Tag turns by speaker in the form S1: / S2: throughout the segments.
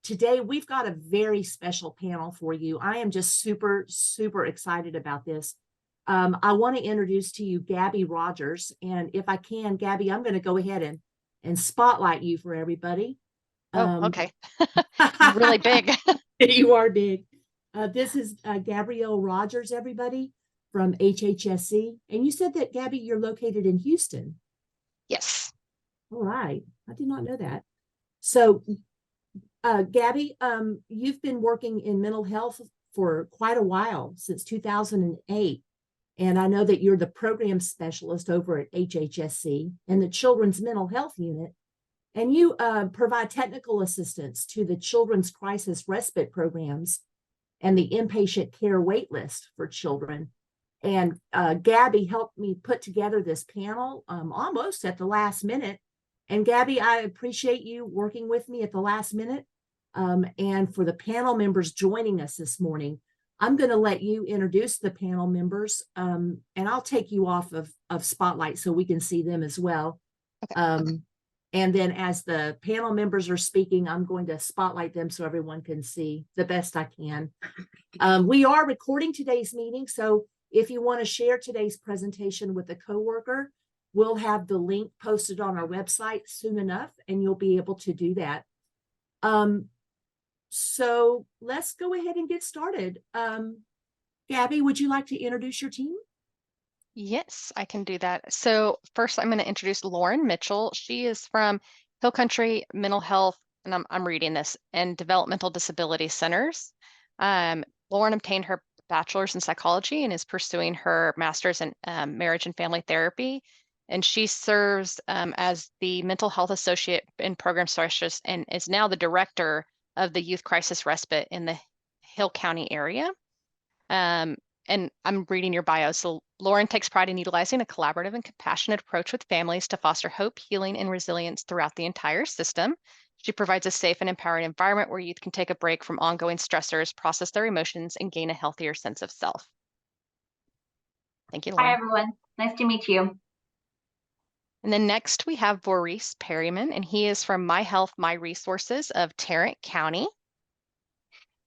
S1: today we've got a very special panel for you. I am just super, super excited about this. I want to introduce to you Gabby Rogers. And if I can, Gabby, I'm going to go ahead and spotlight you for everybody.
S2: Oh, okay. I'm really big.
S1: You are big. This is Gabrielle Rogers, everybody, from HHSC. And you said that, Gabby, you're located in Houston.
S2: Yes.
S1: All right. I did not know that. So, Gabby, you've been working in mental health for quite a while, since 2008. And I know that you're the program specialist over at HHSC and the Children's Mental Health Unit. And you provide technical assistance to the Children's Crisis Respite programs and the inpatient care wait list for children. And Gabby helped me put together this panel almost at the last minute. And Gabby, I appreciate you working with me at the last minute. And for the panel members joining us this morning, I'm going to let you introduce the panel members, and I'll take you off of Spotlight so we can see them as well.
S2: Okay.
S1: And then as the panel members are speaking, I'm going to spotlight them so everyone can see the best I can. We are recording today's meeting, so if you want to share today's presentation with a coworker, we'll have the link posted on our website soon enough, and you'll be able to do that. So let's go ahead and get started. Gabby, would you like to introduce your team?
S2: Yes, I can do that. So first, I'm going to introduce Lauren Mitchell. She is from Hill Country Mental Health, and I'm reading this, and Developmental Disability Centers. Lauren obtained her bachelor's in psychology and is pursuing her master's in marriage and family therapy. And she serves as the mental health associate and program specialist and is now the director of the Youth Crisis Respite in the Hill County area. And I'm reading your bio. So Lauren takes pride in utilizing a collaborative and compassionate approach with families to foster hope, healing, and resilience throughout the entire system. She provides a safe and empowering environment where youth can take a break from ongoing stressors, process their emotions, and gain a healthier sense of self. Thank you, Lauren.
S3: Hi, everyone. Nice to meet you.
S2: And then next we have Maurice Perryman, and he is from My Health, My Resources of Tarrant County.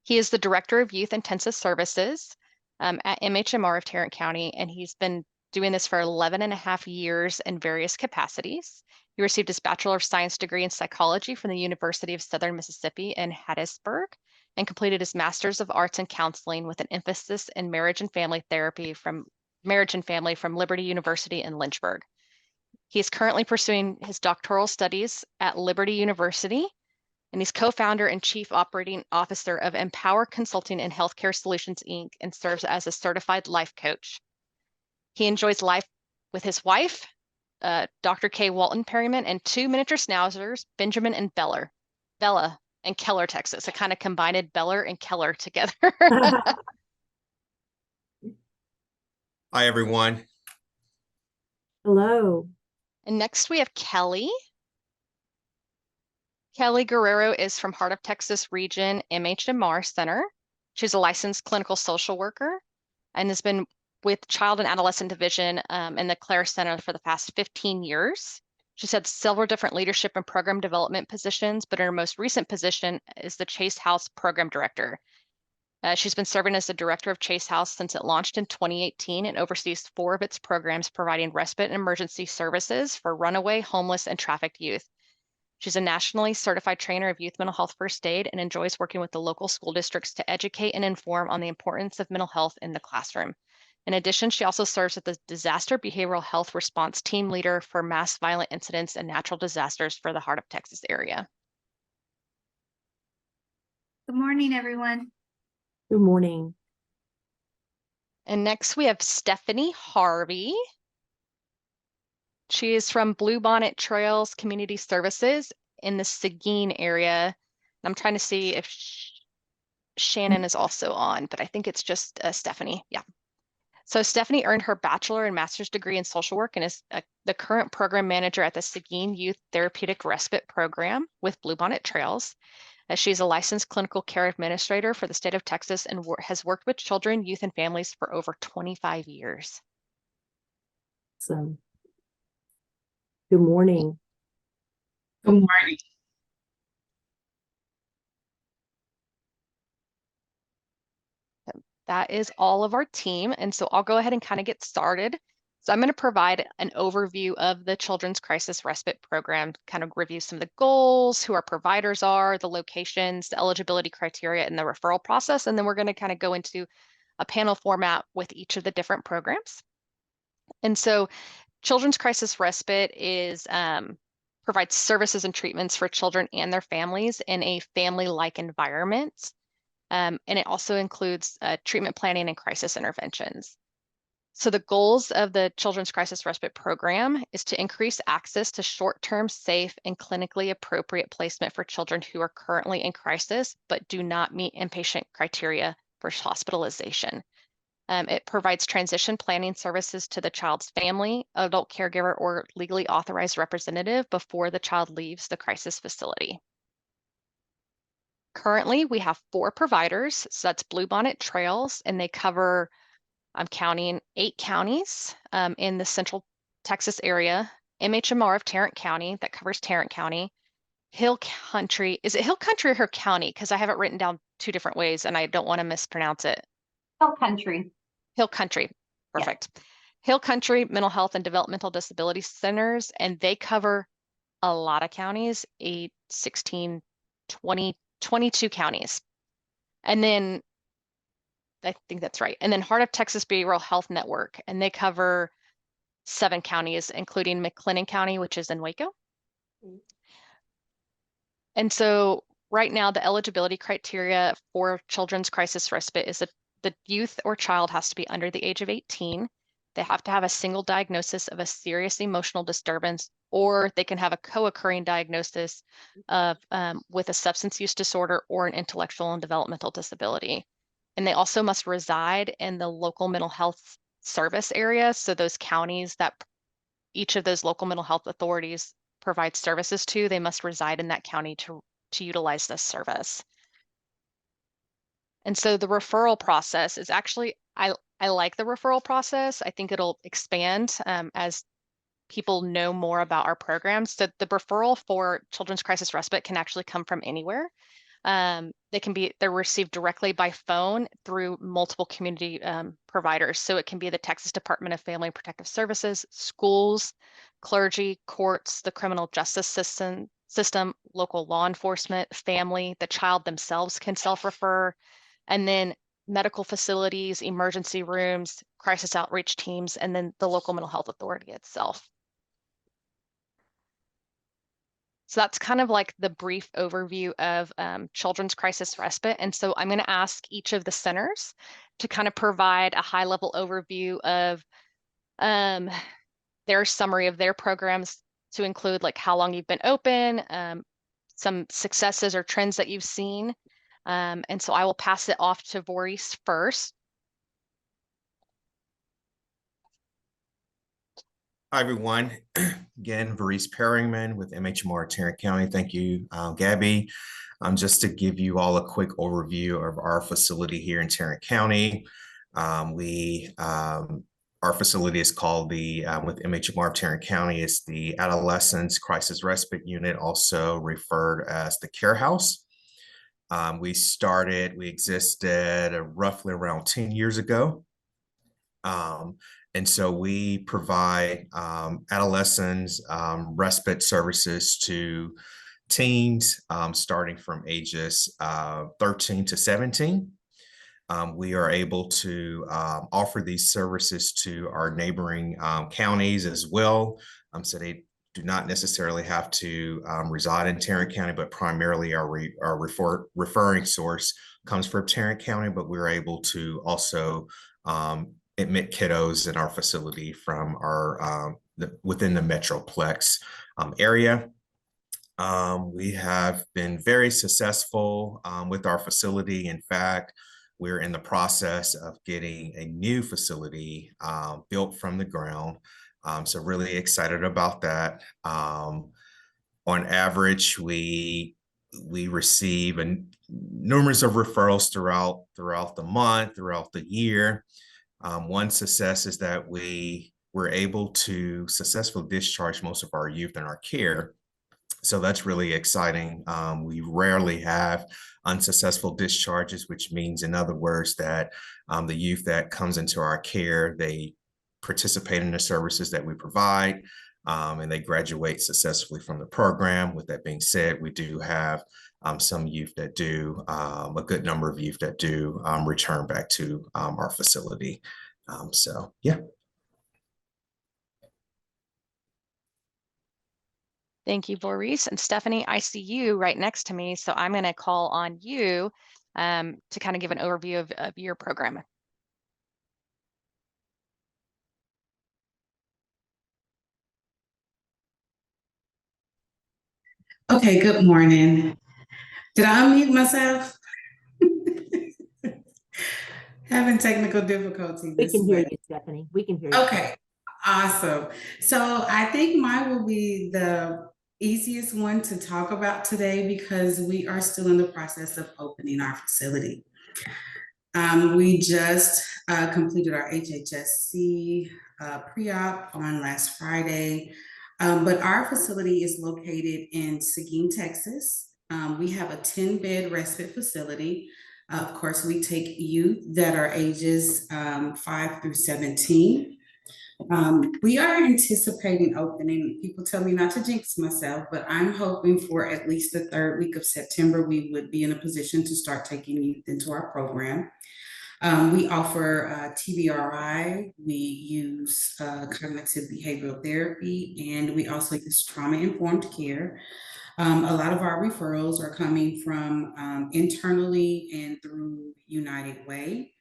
S2: He is the Director of Youth Intensive Services at MHMR of Tarrant County, and he's been doing this for 11 and a half years in various capacities. He received his Bachelor of Science degree in psychology from the University of Southern Mississippi in Hattiesburg and completed his Master's of Arts in Counseling with an emphasis in marriage and family therapy from Liberty University in Lynchburg. He is currently pursuing his doctoral studies at Liberty University, and he's co-founder and chief operating officer of Empower Consulting and Healthcare Solutions, Inc., and serves as a certified life coach. He enjoys life with his wife, Dr. Kay Walton Perryman, and two miniature schnauzers, Benjamin and Bella in Keller, Texas. I kind of combined Beller and Keller together.
S4: Hi, everyone.
S1: Hello.
S2: And next we have Kelly. Kelly Guerrero is from Heart of Texas Region MHMR Center. She's a licensed clinical social worker and has been with Child and Adolescent Division in the Clare Center for the past 15 years. She's had several different leadership and program development positions, but in her most recent position is the Chase House Program Director. She's been serving as the director of Chase House since it launched in 2018 and oversees 4 of its programs providing respite and emergency services for runaway, homeless, and trafficked youth. She's a nationally certified trainer of youth mental health first aid and enjoys working with the local school districts to educate and inform on the importance of mental health in the classroom. In addition, she also serves as the Disaster Behavioral Health Response Team Leader for mass violent incidents and natural disasters for the Heart of Texas area.
S3: Good morning, everyone.
S1: Good morning.
S2: And next we have Stephanie Harvey. She is from Bluebonnet Trails Community Services in the Seguin area. I'm trying to see if Shannon is also on, but I think it's just Stephanie. Yeah. So Stephanie earned her bachelor and master's degree in social work and is the current program manager at the Seguin Youth Therapeutic Respite Program with Bluebonnet Trails. She's a licensed clinical care administrator for the state of Texas and has worked with children, youth, and families for over 25 years.
S1: So, good morning.
S3: Good morning.
S2: that is all of our team. And so I'll go ahead and kind of get started. So I'm going to provide an overview of the Children's Crisis Respite Program, kind of review some of the goals, who our providers are, the locations, the eligibility criteria, and the referral process. And then we're going to kind of go into a panel format with each of the different programs. And so Children's Crisis Respite is provides services and treatments for children and their families in a family-like environment. And it also includes treatment planning and crisis interventions. So the goals of the Children's Crisis Respite Program is to increase access to short-term, safe, and clinically appropriate placement for children who are currently in crisis, but do not meet inpatient criteria for hospitalization. It provides transition planning services to the child's family, adult caregiver, or legally authorized representative before the child leaves the crisis facility. Currently, we have 4 providers, so that's Bluebonnet Trails, and they cover, I'm counting 8 counties in the Central Texas area, MHMR of Tarrant County, that covers Tarrant County, Hill Country, is it Hill Country or Hill County? Because I have it written down 2 different ways and I don't want to mispronounce it.
S3: Hill Country.
S2: Hill Country, perfect. Yeah. Hill Country Mental Health and Developmental Disability Centers, and they cover a lot of counties, 8, 16, 20, 22 counties. And then, I think that's right. And then Heart of Texas Behavioral Health Network, and they cover 7 counties, including McLennan County, which is in Waco. And so right now, the eligibility criteria for Children's Crisis Respite is that the youth or child has to be under the age of 18. They have to have a single diagnosis of a serious emotional disturbance, or they can have a co-occurring diagnosis of with a substance use disorder or an intellectual and developmental disability. And they also must reside in the local mental health service area. So those counties that each of those local mental health authorities provide services to, they must reside in that county to utilize this service. And so the referral process is actually, I like the referral process. I think it'll expand as people know more about our programs. So the referral for Children's Crisis Respite can actually come from anywhere. They're received directly by phone through multiple community providers. So it can be the Texas Department of Family and Protective Services, schools, clergy, courts, the criminal justice system, local law enforcement, family, the child themselves can self-refer, and then medical facilities, emergency rooms, crisis outreach teams, and then the local mental health authority itself. So that's kind of like the brief overview of Children's Crisis Respite. And so I'm going to ask each of the centers to kind of provide a high-level overview of their summary of their programs, to include like how long you've been open, some successes or trends that you've seen. And so I will pass it off to Maurice first.
S4: Hi, everyone. Again, Maurice Perringman with MHMR Tarrant County. Thank you, Gabby. Just to give you all a quick overview of our facility here in Tarrant County. Our facility is called with MHMR Tarrant County, it's the Adolescents Crisis Respite Unit, also referred as the Care House. We existed roughly around 10 years ago. And so we provide adolescents respite services to teens starting from ages 13 to 17. We are able to offer these services to our neighboring counties as well. So they do not necessarily have to reside in Tarrant County, but primarily our referring source comes from Tarrant County, but we're able to also admit kiddos in our facility from our within the Metroplex area. We have been very successful with our facility. In fact, we're in the process of getting a new facility built from the ground. So really excited about that. On average, we receive numerous of referrals throughout the month, throughout the year. One success is that we were able to successfully discharge most of our youth in our care So that's really exciting. We rarely have unsuccessful discharges, which means, in other words, that the youth that comes into our care, they participate in the services that we provide, and they graduate successfully from the program. With that being said, we do have some youth that do, a good number of youth that do return back to our facility. So, yeah.
S2: Thank you, Maurice. And Stephanie, I see you right next to me, so I'm going to call on you to kind of give an overview of your program.
S5: Okay, good morning. Did I unmute myself? Having technical difficulty
S1: We
S5: this
S1: can hear
S5: way.
S1: you, Stephanie. We can hear you.
S5: Okay, awesome. So I think mine will be the easiest one to talk about today because we are still in the process of opening our facility. We just completed our HHSC pre-op on last Friday, but our facility is located in Seguin, Texas. We have a 10-bed respite facility. Of course, we take youth that are ages 5 through 17. We are anticipating opening, people tell me not to jinx myself, but I'm hoping for at least the 3rd week of September, we would be in a position to start taking youth into our program. We offer TBRI, we use cognitive behavioral therapy, and we also use trauma-informed care. A lot of our referrals are coming from internally and through United Way.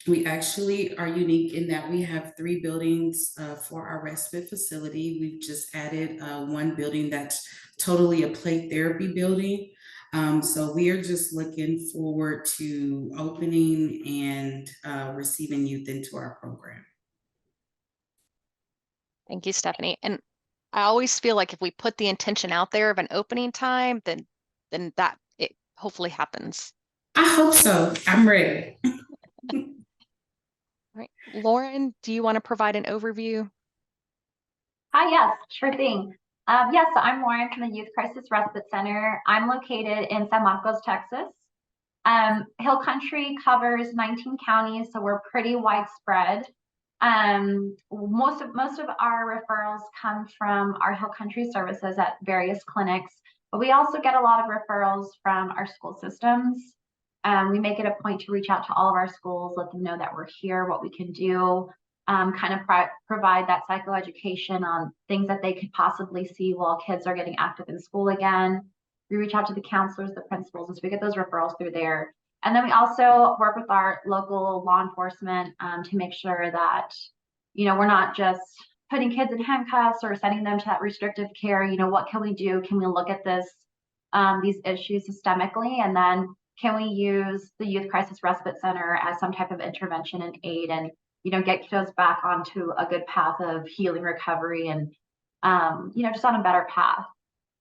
S5: We actually are unique in that we have 3 buildings for our respite facility. We've just added one building that's totally a play therapy building. So we are just looking forward to opening and receiving youth into our program.
S2: Thank you, Stephanie. And I always feel like if we put the intention out there of an opening time, then that it hopefully happens.
S5: I hope so. I'm ready.
S2: All right, Lauren, do you want to provide an overview?
S3: Hi, yes, sure thing. Yes, so I'm Lauren from the Youth Crisis Respite Center. I'm located in San Marcos, Texas. Hill Country covers 19 counties, so we're pretty widespread. Most of our referrals come from our Hill Country services at various clinics, but we also get a lot of referrals from our school systems. We make it a point to reach out to all of our schools, let them know that we're here, what we can do, kind of provide that psychoeducation on things that they could possibly see while kids are getting active in school again. We reach out to the counselors, the principals, and so we get those referrals through there. And then we also work with our local law enforcement to make sure that, you know, we're not just putting kids in handcuffs or sending them to that restrictive care. You know, what can we do? Can we look at these issues systemically? And then can we use the Youth Crisis Respite Center as some type of intervention and aid and, you know, get kiddos back onto a good path of healing, recovery, and, you know, just on a better path.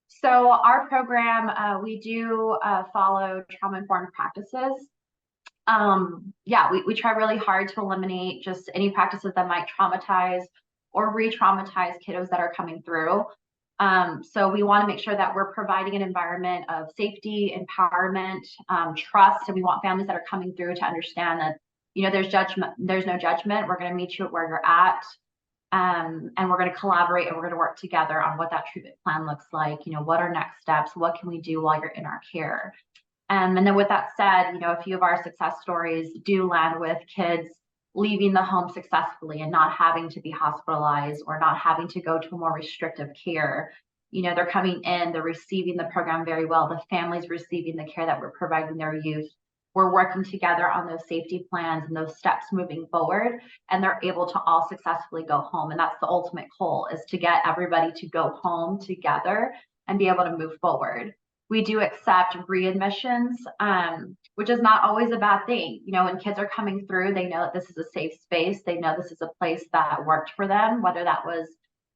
S3: So our program, we do follow trauma-informed practices. Yeah, we try really hard to eliminate just any practices that might traumatize or re-traumatize kiddos that are coming through. So we want to make sure that we're providing an environment of safety, empowerment, trust, and we want families that are coming through to understand that, you know, there's no judgment. We're going to meet you where you're at. And we're going to collaborate and we're going to work together on what that treatment plan looks like. You know, what are next steps? What can we do while you're in our care? And then with that said, you know, a few of our success stories do land with kids leaving the home successfully and not having to be hospitalized or not having to go to a more restrictive care. You know, they're coming in, they're receiving the program very well. The family's receiving the care that we're providing their youth. We're working together on those safety plans and those steps moving forward, and they're able to all successfully go home. And that's the ultimate goal, is to get everybody to go home together and be able to move forward. We do accept readmissions, which is not always a bad thing. You know, when kids are coming through, they know that this is a safe space. They know this is a place that worked for them, whether that was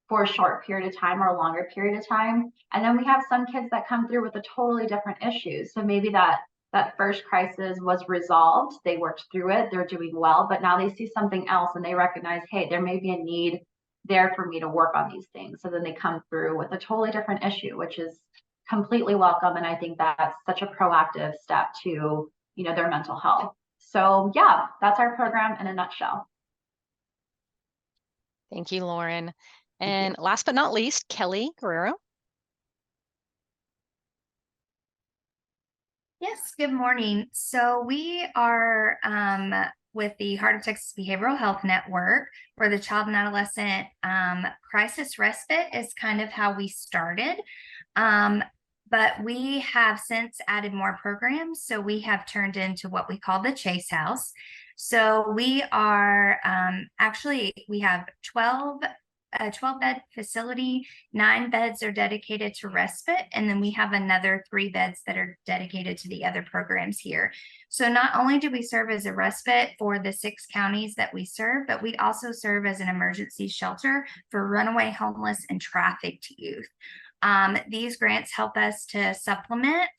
S3: for a short period of time or a longer period of time. And then we have some kids that come through with a totally different issue. So maybe that first crisis was resolved, they worked through it, they're doing well, but now they see something else and they recognize, hey, there may be a need there for me to work on these things. So then they come through with a totally different issue, which is completely welcome. And I think that's such a proactive step to, you know, their mental health. So yeah, that's our program in a nutshell.
S2: Thank you, Lauren. And last but not least, Kelly Guerrero.
S6: Yes, good morning. So we are with the Heart of Texas Behavioral Health Network, where the child and adolescent crisis respite is kind of how we started. But we have since added more programs. So we have turned into what we call the Chase House. So we are actually, we have a 12-bed facility. 9 beds are dedicated to respite, and then we have another 3 beds that are dedicated to the other programs here. So not only do we serve as a respite for the 6 counties that we serve, but we also serve as an emergency shelter for runaway homeless and trafficked youth. These grants help us to supplement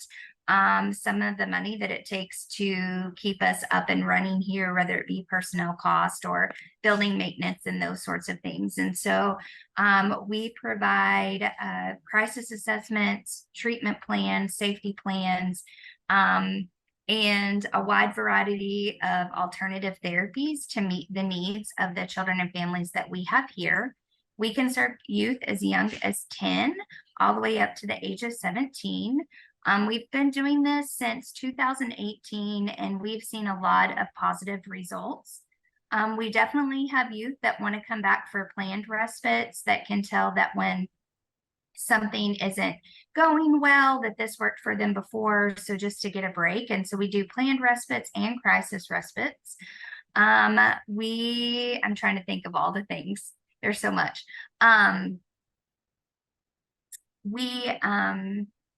S6: some of the money that it takes to keep us up and running here, whether it be personnel cost or building maintenance and those sorts of things. And so we provide crisis assessments, treatment plans, safety plans, and a wide variety of alternative therapies to meet the needs of the children and families that we have here. We can serve youth as young as 10 all the way up to the age of 17. We've been doing this since 2018, and we've seen a lot of positive results. We definitely have youth that want to come back for planned respites that can tell that when something isn't going well, that this worked for them before, so just to get a break. And so we do planned respites and crisis respites. I'm trying to think of all the things. There's so much. We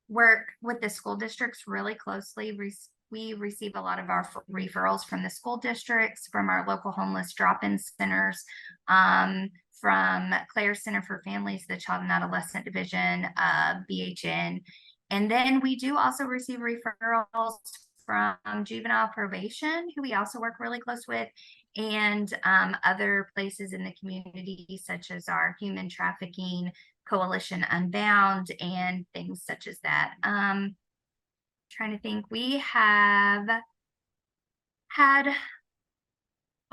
S6: work with the school districts really closely. We receive a lot of our referrals from the school districts, from our local homeless drop-in centers, from Clare Center for Families, the Child and Adolescent Division of BHN. And then we do also receive referrals from juvenile probation, who we also work really close with, and other places in the community, such as our human trafficking coalition Unbound and things such as that. Trying to think, we have had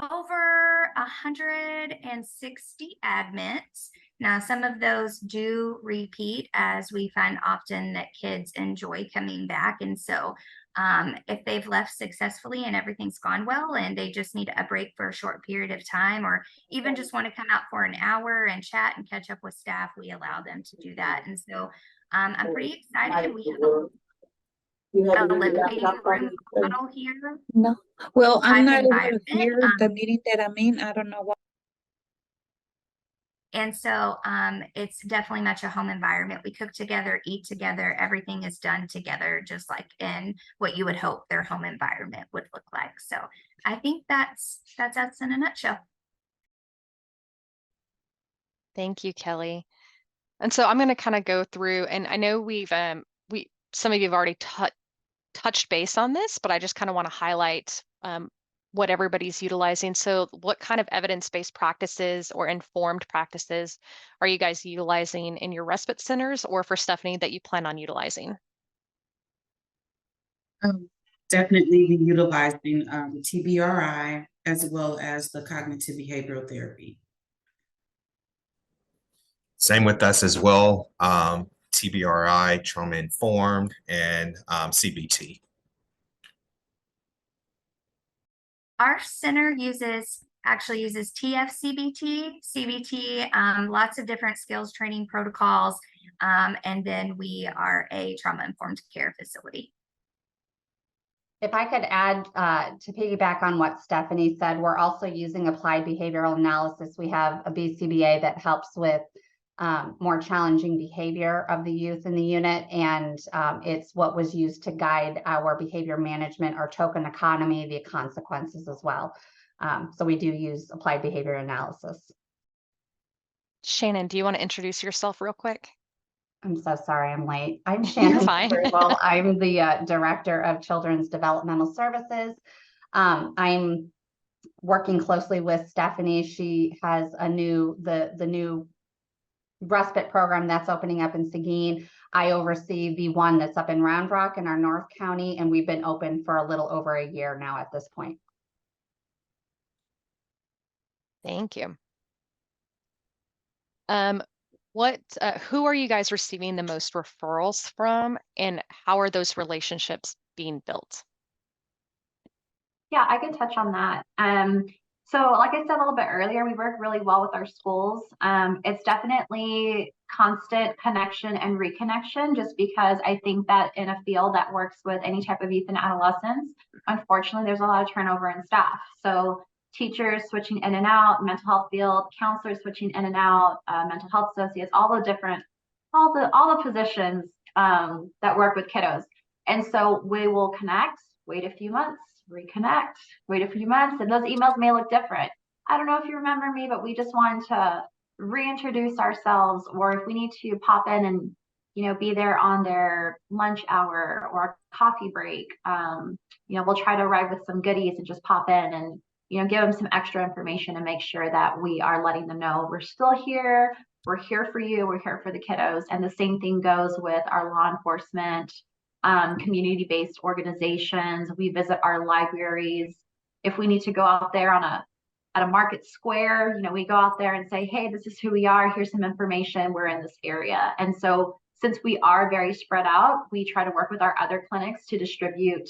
S6: over 160 admits. Now, some of those do repeat, as we find often that kids enjoy coming back. And so if they've left successfully and everything's gone well and they just need a break for a short period of time, or even just want to come out for an hour and chat and catch up with staff, we allow them to do that. And so I'm pretty excited. We have a living room model here.
S7: No. Well, I'm
S6: Type
S7: not able to
S6: environment.
S7: hear the meeting that I'm in. I don't know why.
S6: And so it's definitely much a home environment. We cook together, eat together, everything is done together, just like in what you would hope their home environment would look like. So I think that's us in a nutshell.
S2: Thank you, Kelly. And so I'm going to kind of go through, and I know some of you have already touched base on this, but I just kind of want to highlight what everybody's utilizing. So what kind of evidence-based practices or informed practices are you guys utilizing in your respite centers, or for Stephanie that you plan on utilizing?
S5: Definitely be utilizing TBRI as well as the cognitive behavioral therapy.
S4: Same with us as well. TBRI, trauma informed, and CBT.
S6: Our center actually uses TFCBT, CBT, lots of different skills training protocols, and then we are a trauma-informed care facility.
S8: If I could add to piggyback on what Stephanie said, we're also using applied behavioral analysis. We have a BCBA that helps with more challenging behavior of the youth in the unit, and it's what was used to guide our behavior management, our token economy, the consequences as well. So we do use applied behavior analysis.
S2: Shannon, do you want to introduce yourself real quick?
S8: I'm so sorry I'm late. I'm Shannon. Well, I'm the Director of Children's Developmental Services. I'm working closely with Stephanie. She has the new respite program that's opening up in Seguin. I oversee the one that's up in Round Rock in our North County, and we've been open for a little over a year now at this point.
S2: Thank you. Who are you guys receiving the most referrals from, and how are those relationships being built?
S3: Yeah, I can touch on that. So like I said a little bit earlier, we work really well with our schools. It's definitely constant connection and reconnection, just because I think that in a field that works with any type of youth and adolescents, unfortunately, there's a lot of turnover in staff. So teachers switching in and out, mental health field, counselors switching in and out, mental health associates, all the positions that work with kiddos. And so we will connect, wait a few months, reconnect, wait a few months, and those emails may look different. I don't know if you remember me, but we just wanted to reintroduce ourselves, or if we need to pop in and be there on their lunch hour or coffee break, we'll try to arrive with some goodies and just pop in and give them some extra information and make sure that we are letting them know we're still here, we're here for you, we're here for the kiddos. And the same thing goes with our law enforcement, community-based organizations. We visit our libraries. If we need to go out there at a market square, we go out there and say, hey, this is who we are, here's some information, we're in this area. And so since we are very spread out, we try to work with our other clinics to distribute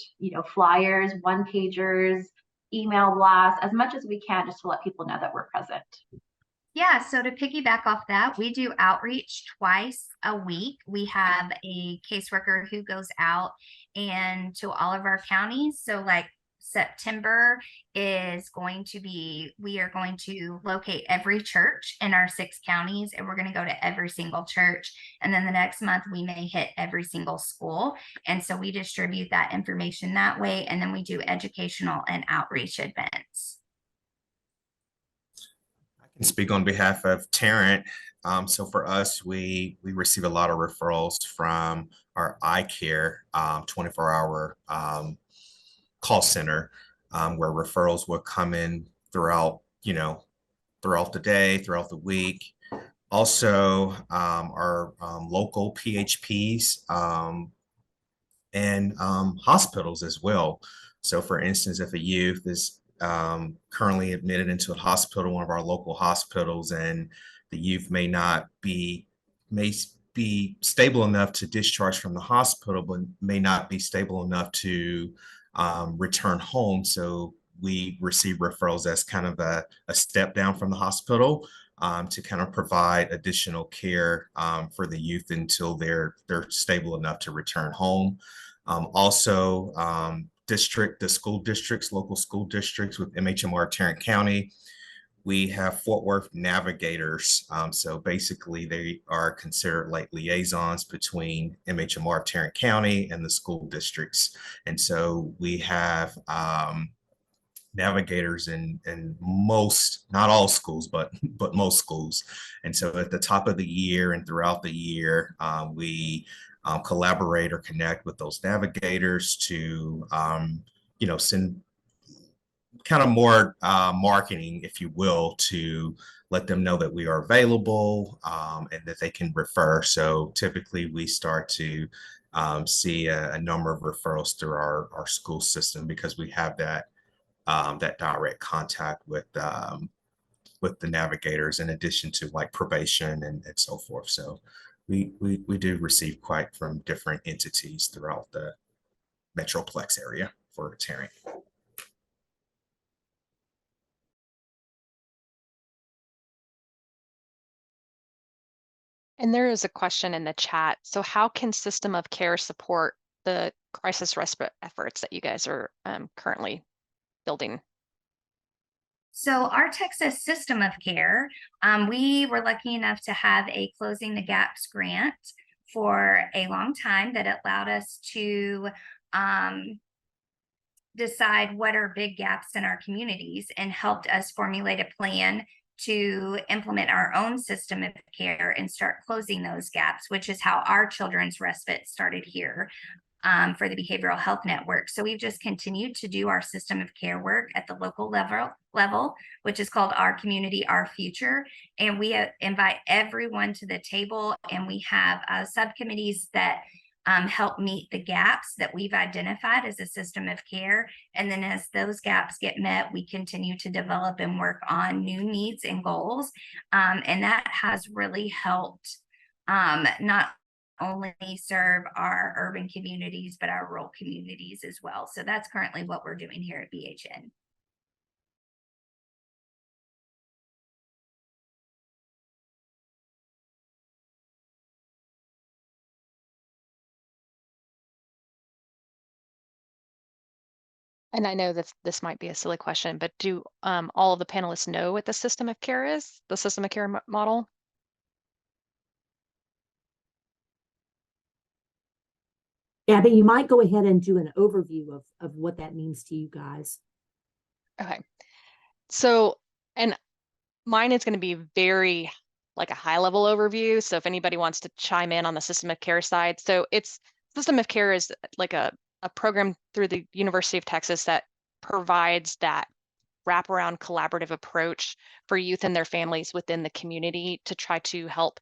S3: flyers, one-pagers, email blasts, as much as we can, just to let people know that we're present.
S6: Yeah, so to piggyback off that, we do outreach twice a week. We have a caseworker who goes out and to all of our counties. So like September is going to be, we are going to locate every church in our 6 counties, and we're going to go to every single church. And then the next month we may hit every single school. And so we distribute that information that way. And then we do educational and outreach events.
S4: I can speak on behalf of Tarrant. So for us, we receive a lot of referrals from our eye care 24-hour call center, where referrals will come in throughout the day, throughout the week. Also, our local PHPs and hospitals as well. So for instance, if a youth is currently admitted into a hospital, one of our local hospitals, and the youth may be stable enough to discharge from the hospital, but may not be stable enough to return home. So we receive referrals as kind of a step down from the hospital to kind of provide additional care for the youth until they're stable enough to return home. Also, the school districts, local school districts with MHMR Tarrant County, we have Fort Worth navigators. So basically they are considered like liaisons between MHMR Tarrant County and the school districts. And so we have navigators in most, not all schools, but most schools. And so at the top of the year and throughout the year, we collaborate or connect with those navigators to send kind of more marketing, if you will, to let them know that we are available and that they can refer. So typically we start to see a number of referrals through our school system, because we have that direct contact with the navigators, in addition to like probation and so forth. So we do receive quite from different entities throughout the Metroplex area for Tarrant.
S2: And there is a question in the chat. So how can system of care support the crisis respite efforts that you guys are currently building?
S6: So our Texas system of care, we were lucky enough to have a Closing the Gaps grant for a long time that allowed us to decide what are big gaps in our communities, and helped us formulate a plan to implement our own system of care and start closing those gaps, which is how our children's respite started here. for the behavioral health network. So we've just continued to do our system of care work at the local level, which is called Our Community, Our Future. And we invite everyone to the table, and we have subcommittees that help meet the gaps that we've identified as a system of care. And then as those gaps get met, we continue to develop and work on new needs and goals. And that has really helped not only serve our urban communities, but our rural communities as well. So that's currently what we're doing here at BHN.
S2: And I know that this might be a silly question, but do all of the panelists know what the system of care is, the system of care model?
S1: Gabby, you might go ahead and do an overview of what that means to you guys.
S2: Okay. So, and mine is going to be very like a high level overview. So if anybody wants to chime in on the system of care side, so it's system of care is like a program through the University of Texas that provides that wraparound collaborative approach for youth and their families within the community to try to help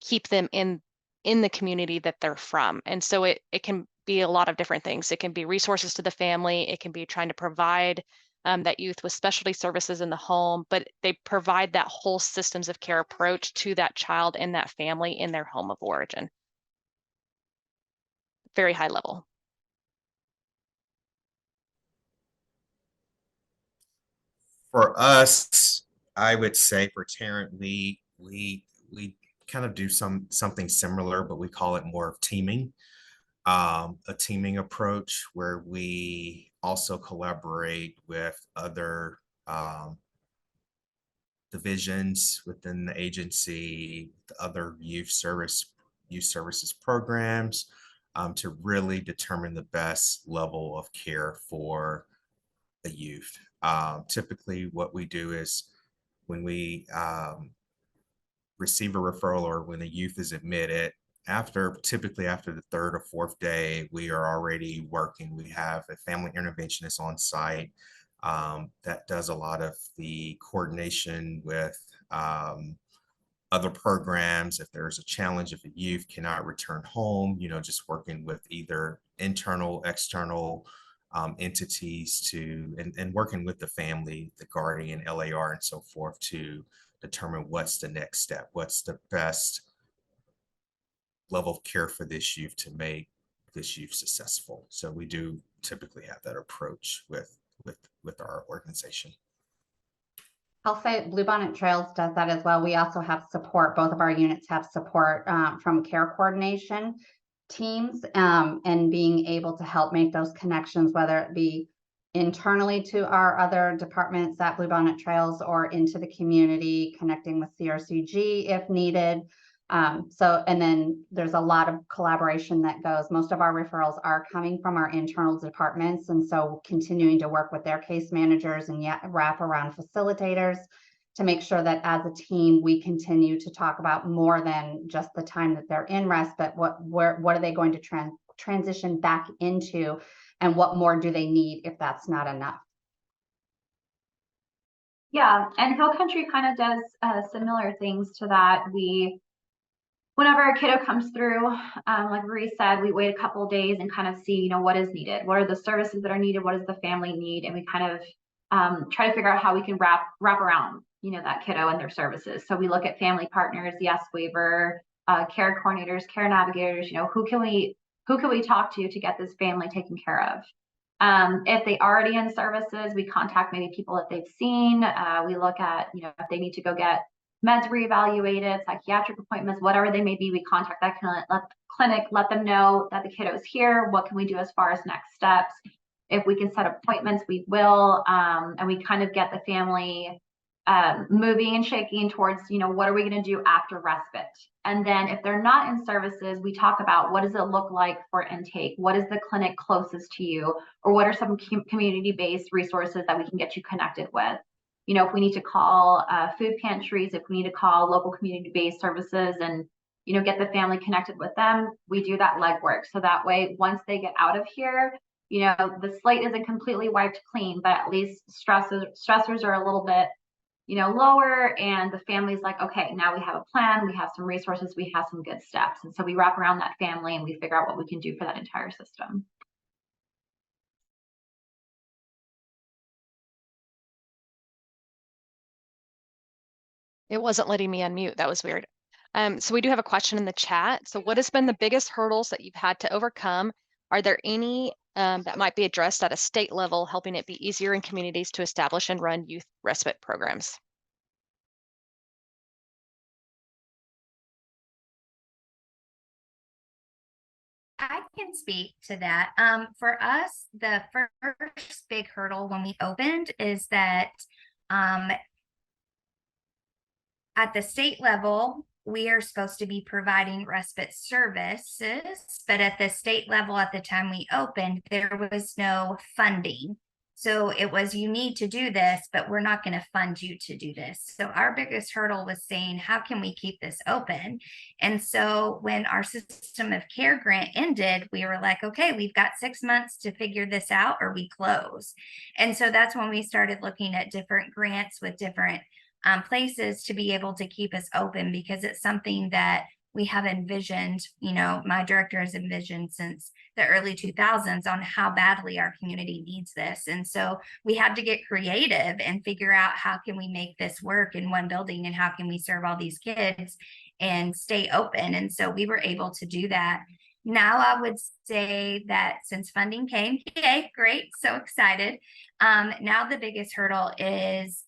S2: keep them in the community that they're from. And so it can be a lot of different things. It can be resources to the family. It can be trying to provide that youth with specialty services in the home, but they provide that whole systems of care approach to that child and that family in their home of origin. Very high level.
S4: For us, I would say for Tarrant, we kind of do something similar, but we call it more of teaming. A teaming approach where we also collaborate with other divisions within the agency, the other youth services programs, to really determine the best level of care for the youth. Typically, what we do is when we receive a referral or when the youth is admitted, typically after the third or fourth day, we are already working. We have a family interventionist on site that does a lot of the coordination with other programs. If there's a challenge, if a youth cannot return home, just working with either internal, external entities and working with the family, the guardian, LAR, and so forth to determine what's the next step, what's the best level of care for this youth to make this youth successful. So we do typically have that approach with our organization.
S8: I'll say Bluebonnet Trails does that as well. We also have support. Both of our units have support from care coordination teams and being able to help make those connections, whether it be internally to our other departments at Bluebonnet Trails or into the community, connecting with CRCG if needed. And then there's a lot of collaboration that goes. Most of our referrals are coming from our internal departments. And so continuing to work with their case managers and wrap around facilitators to make sure that as a team, we continue to talk about more than just the time that they're in respite, what are they going to transition back into, and what more do they need if that's not enough.
S3: Yeah, and Hill Country kind of does similar things to that. Whenever a kiddo comes through, like Marie said, we wait a couple of days and kind of see, what is needed, what are the services that are needed, what does the family need, and we kind of try to figure out how we can wrap around, that kiddo and their services. So we look at family partners, yes waiver, care coordinators, care navigators. Who can we talk to get this family taken care of? If they already in services, we contact maybe people that they've seen. We look at, if they need to go get meds reevaluated, psychiatric appointments, whatever they may be, we contact that clinic, let them know that the kiddo is here. What can we do as far as next steps? If we can set appointments, we will. And we kind of get the family moving and shaking towards, what are we going to do after respite? And then if they're not in services, we talk about what does it look like for intake? What is the clinic closest to you? Or what are some community-based resources that we can get you connected with? If we need to call food pantries, if we need to call local community-based services and, get the family connected with them. We do that legwork. So that way, once they get out of here, the slate isn't completely wiped clean, but at least stressors are a little bit, lower, and the family's like, okay, now we have a plan, we have some resources, we have some good steps. And so we wrap around that family and we figure out what we can do for that entire system.
S2: It wasn't letting me unmute. That was weird. So we do have a question in the chat. So what has been the biggest hurdles that you've had to overcome? Are there any that might be addressed at a state level, helping it be easier in communities to establish and run youth respite programs?
S6: I can speak to that. For us, the first big hurdle when we opened is that at the state level, we are supposed to be providing respite services, but at the state level at the time we opened, there was no funding. So it was, you need to do this, but we're not going to fund you to do this. So our biggest hurdle was saying, how can we keep this open? And so when our system of care grant ended, we were like, okay, we've got 6 months to figure this out or we close. And so that's when we started looking at different grants with different places to be able to keep us open, because it's something that we have envisioned, my director has envisioned since the early 2000s on how badly our community needs this. And so we had to get creative and figure out how can we make this work in one building and how can we serve all these kids and stay open. And so we were able to do that. Now I would say that since funding came, yay, great, so excited. Now the biggest hurdle is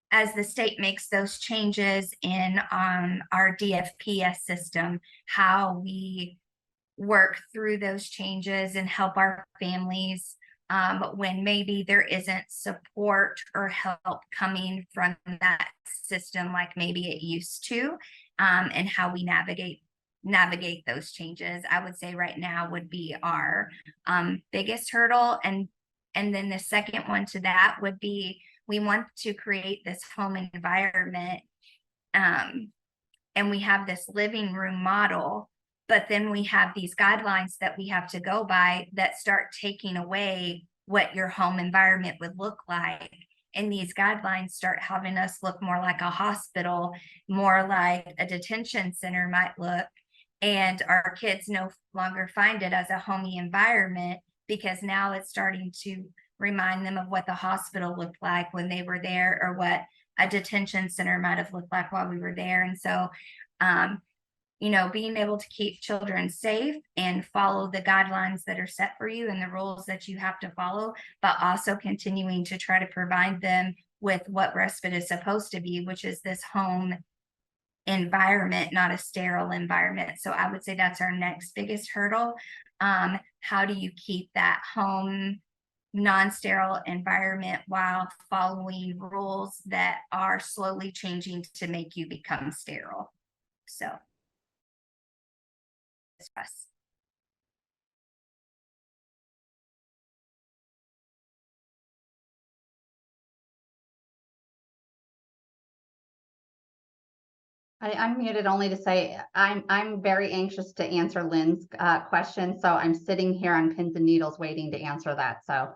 S6: as the state makes those changes in our DFPS system, how we work through those changes and help our families when maybe there isn't support or help coming from that system like maybe it used to, and how we navigate those changes. I would say right now would be our biggest hurdle. And then the second one to that would be, we want to create this home environment, and we have this living room model, but then we have these guidelines that we have to go by that start taking away what your home environment would look like. And these guidelines start having us look more like a hospital, more like a detention center might look. And our kids no longer find it as a homey environment, because now it's starting to remind them of what the hospital looked like when they were there, or what a detention center might have looked like while we were there. And so, being able to keep children safe and follow the guidelines that are set for you and the rules that you have to follow, but also continuing to try to provide them with what respite is supposed to be, which is this home environment, not a sterile environment. So I would say that's our next biggest hurdle. How do you keep that home non-sterile environment while following rules that are slowly changing to make you become sterile? So it's us.
S8: I unmuted only to say I'm very anxious to answer Lynn's question. So I'm sitting here on pins and needles waiting to answer that. So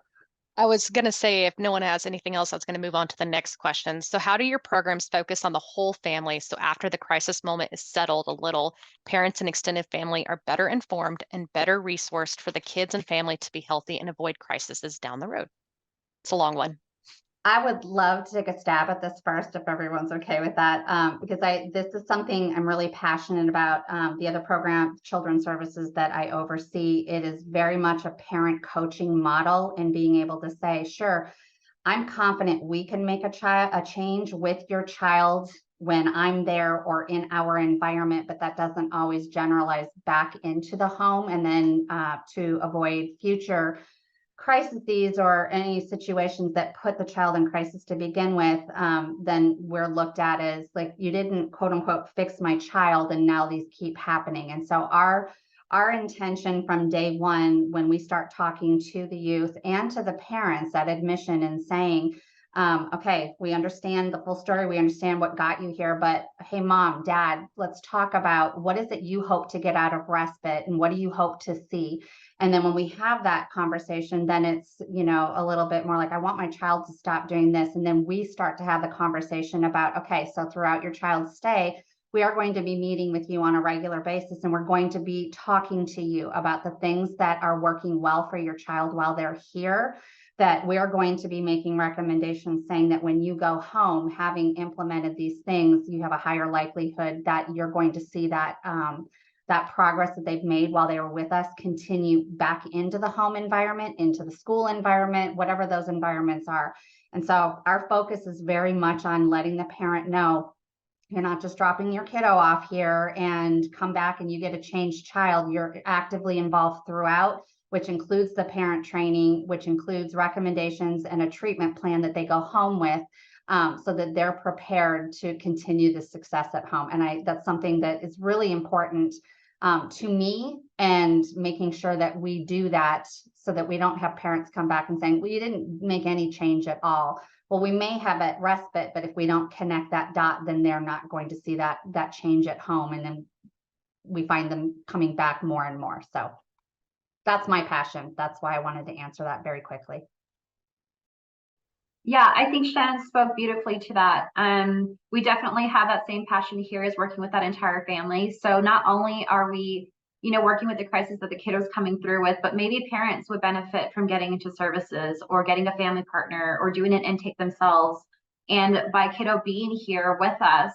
S2: I was going to say, if no one has anything else, I was going to move on to the next question. So how do your programs focus on the whole family? So after the crisis moment is settled a little, parents and extended family are better informed and better resourced for the kids and family to be healthy and avoid crises down the road. It's a long one.
S8: I would love to take a stab at this first, if everyone's okay with that, because this is something I'm really passionate about. The other program, Children's Services, that I oversee, it is very much a parent coaching model, and being able to say, sure, I'm confident we can make a change with your child when I'm there or in our environment, but that doesn't always generalize back into the home, and then to avoid future crises or any situations that put the child in crisis to begin with, then we're looked at as like, you didn't quote unquote fix my child, and now these keep happening. And so our intention from day one, when we start talking to the youth and to the parents at admission and saying, Okay, we understand the full story. We understand what got you here, but hey, mom, dad, let's talk about what is it you hope to get out of respite and what do you hope to see? And then when we have that conversation, then it's, you know, a little bit more like, I want my child to stop doing this. And then we start to have the conversation about, okay, so throughout your child's stay, we are going to be meeting with you on a regular basis, and we're going to be talking to you about the things that are working well for your child while they're here, that we are going to be making recommendations saying that when you go home, having implemented these things, you have a higher likelihood that you're going to see that that progress that they've made while they were with us continue back into the home environment, into the school environment, whatever those environments are. And so our focus is very much on letting the parent know, you're not just dropping your kiddo off here and come back and you get a changed child. You're actively involved throughout, which includes the parent training, which includes recommendations and a treatment plan that they go home with, so that they're prepared to continue the success at home. And that's something that is really important to me, and making sure that we do that so that we don't have parents come back and saying, well, you didn't make any change at all. Well, we may have at respite, but if we don't connect that dot, then they're not going to see that change at home. And then we find them coming back more and more. So that's my passion. That's why I wanted to answer that very quickly.
S3: Yeah, I think Shannon spoke beautifully to that. We definitely have that same passion here, is working with that entire family. So not only are we, you know, working with the crisis that the kiddo's coming through with, but maybe parents would benefit from getting into services or getting a family partner or doing an intake themselves. And by kiddo being here with us,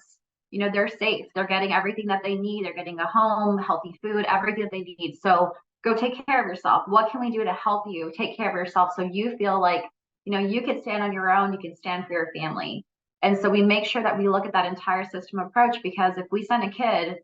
S3: you know, they're safe. They're getting everything that they need. They're getting a home, healthy food, everything that they need. So go take care of yourself. What can we do to help you take care of yourself so you feel like, you know, you can stand on your own, you can stand for your family. And so we make sure that we look at that entire system approach, because if we send a kid,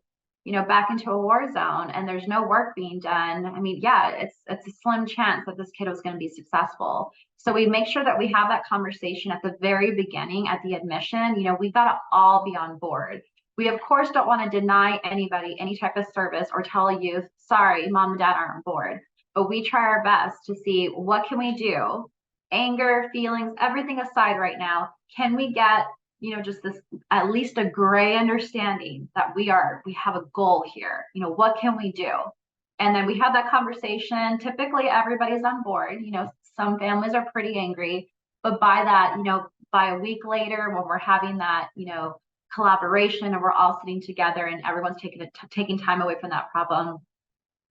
S3: you know, back into a war zone and there's no work being done, I mean, yeah, it's a slim chance that this kid was going to be successful. So we make sure that we have that conversation at the very beginning, at the admission. You know, we've got to all be on board. We of course don't want to deny anybody any type of service or tell a youth, sorry, mom and dad aren't on board. But we try our best to see, what can we do? Anger, feelings, everything aside right now, can we get, you know, just this, at least a gray understanding that we have a goal here. You know, what can we do? And then we have that conversation. Typically everybody's on board. You know, some families are pretty angry, but by that, you know, by a week later, when we're having that, you know, collaboration and we're all sitting together and everyone's taking time away from that problem.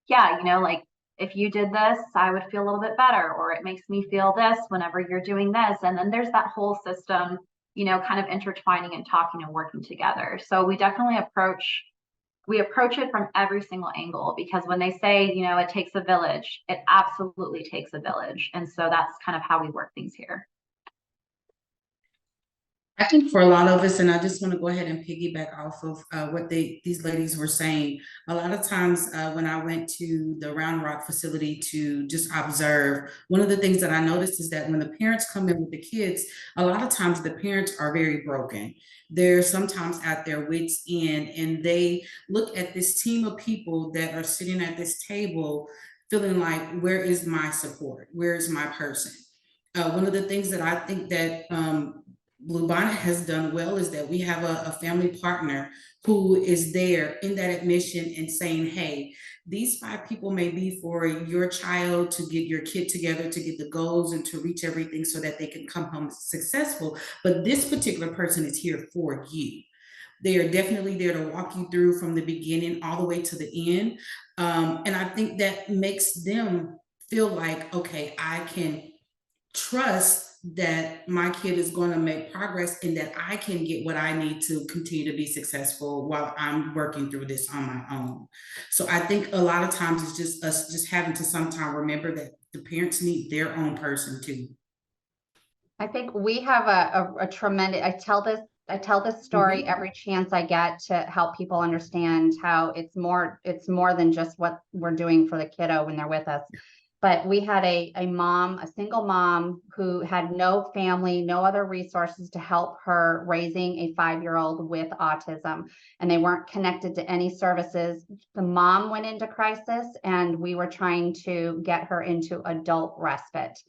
S3: Yeah, you know, like, if you did this, I would feel a little bit better, or it makes me feel this whenever you're doing this. And then there's that whole system, you know, kind of intertwining and talking and working together. So we definitely approach it from every single angle, because when they say, you know, it takes a village, it absolutely takes a village. And so that's kind of how we work things here.
S5: I think for a lot of us, and I just want to go ahead and piggyback off of what these ladies were saying. A lot of times when I went to the Round Rock facility to just observe, one of the things that I noticed is that when the parents come in with the kids, a lot of times the parents are very broken. They're sometimes at their wits' end, and they look at this team of people that are sitting at this table feeling like, where is my support? Where is my person? One of the things that I think that Bluebonnet has done well is that we have a family partner who is there in that admission and saying, hey, these 5 people may be for your child, to get your kid together, to get the goals and to reach everything so that they can come home successful. But this particular person is here for you. They are definitely there to walk you through from the beginning all the way to the end. And I think that makes them feel like, okay, I can trust that my kid is going to make progress and that I can get what I need to continue to be successful while I'm working through this on my own. So I think a lot of times it's just us just having to sometimes remember that the parents need their own person too.
S8: I think we have a tremendous, I tell this story every chance I get to help people understand how it's more than just what we're doing for the kiddo when they're with us. But we had a single mom who had no family, no other resources to help her raising a 5-year-old with autism, and they weren't connected to any services. The mom went into crisis, and we were trying to get her into adult respite.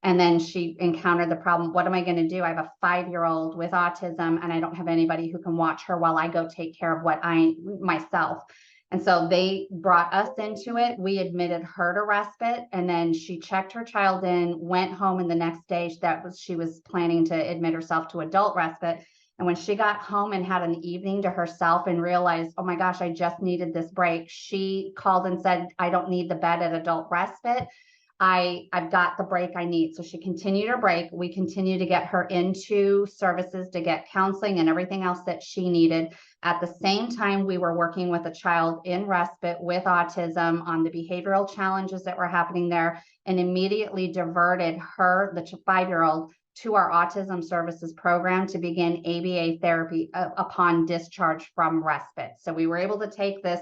S8: And then she encountered the problem. What am I going to do? I have a 5-year-old with autism and I don't have anybody who can watch her while I go take care of what I myself. And so they brought us into it. We admitted her to respite, and then she checked her child in, went home, and the next day she was planning to admit herself to adult respite. And when she got home and had an evening to herself and realized, oh my gosh, I just needed this break, she called and said, I don't need the bed at adult respite. I've got the break I need. So she continued her break. We continue to get her into services to get counseling and everything else that she needed. At the same time, we were working with a child in respite with autism on the behavioral challenges that were happening there, and immediately diverted her, the 5-year-old, to our autism services program to begin ABA therapy upon discharge from respite. So we were able to take this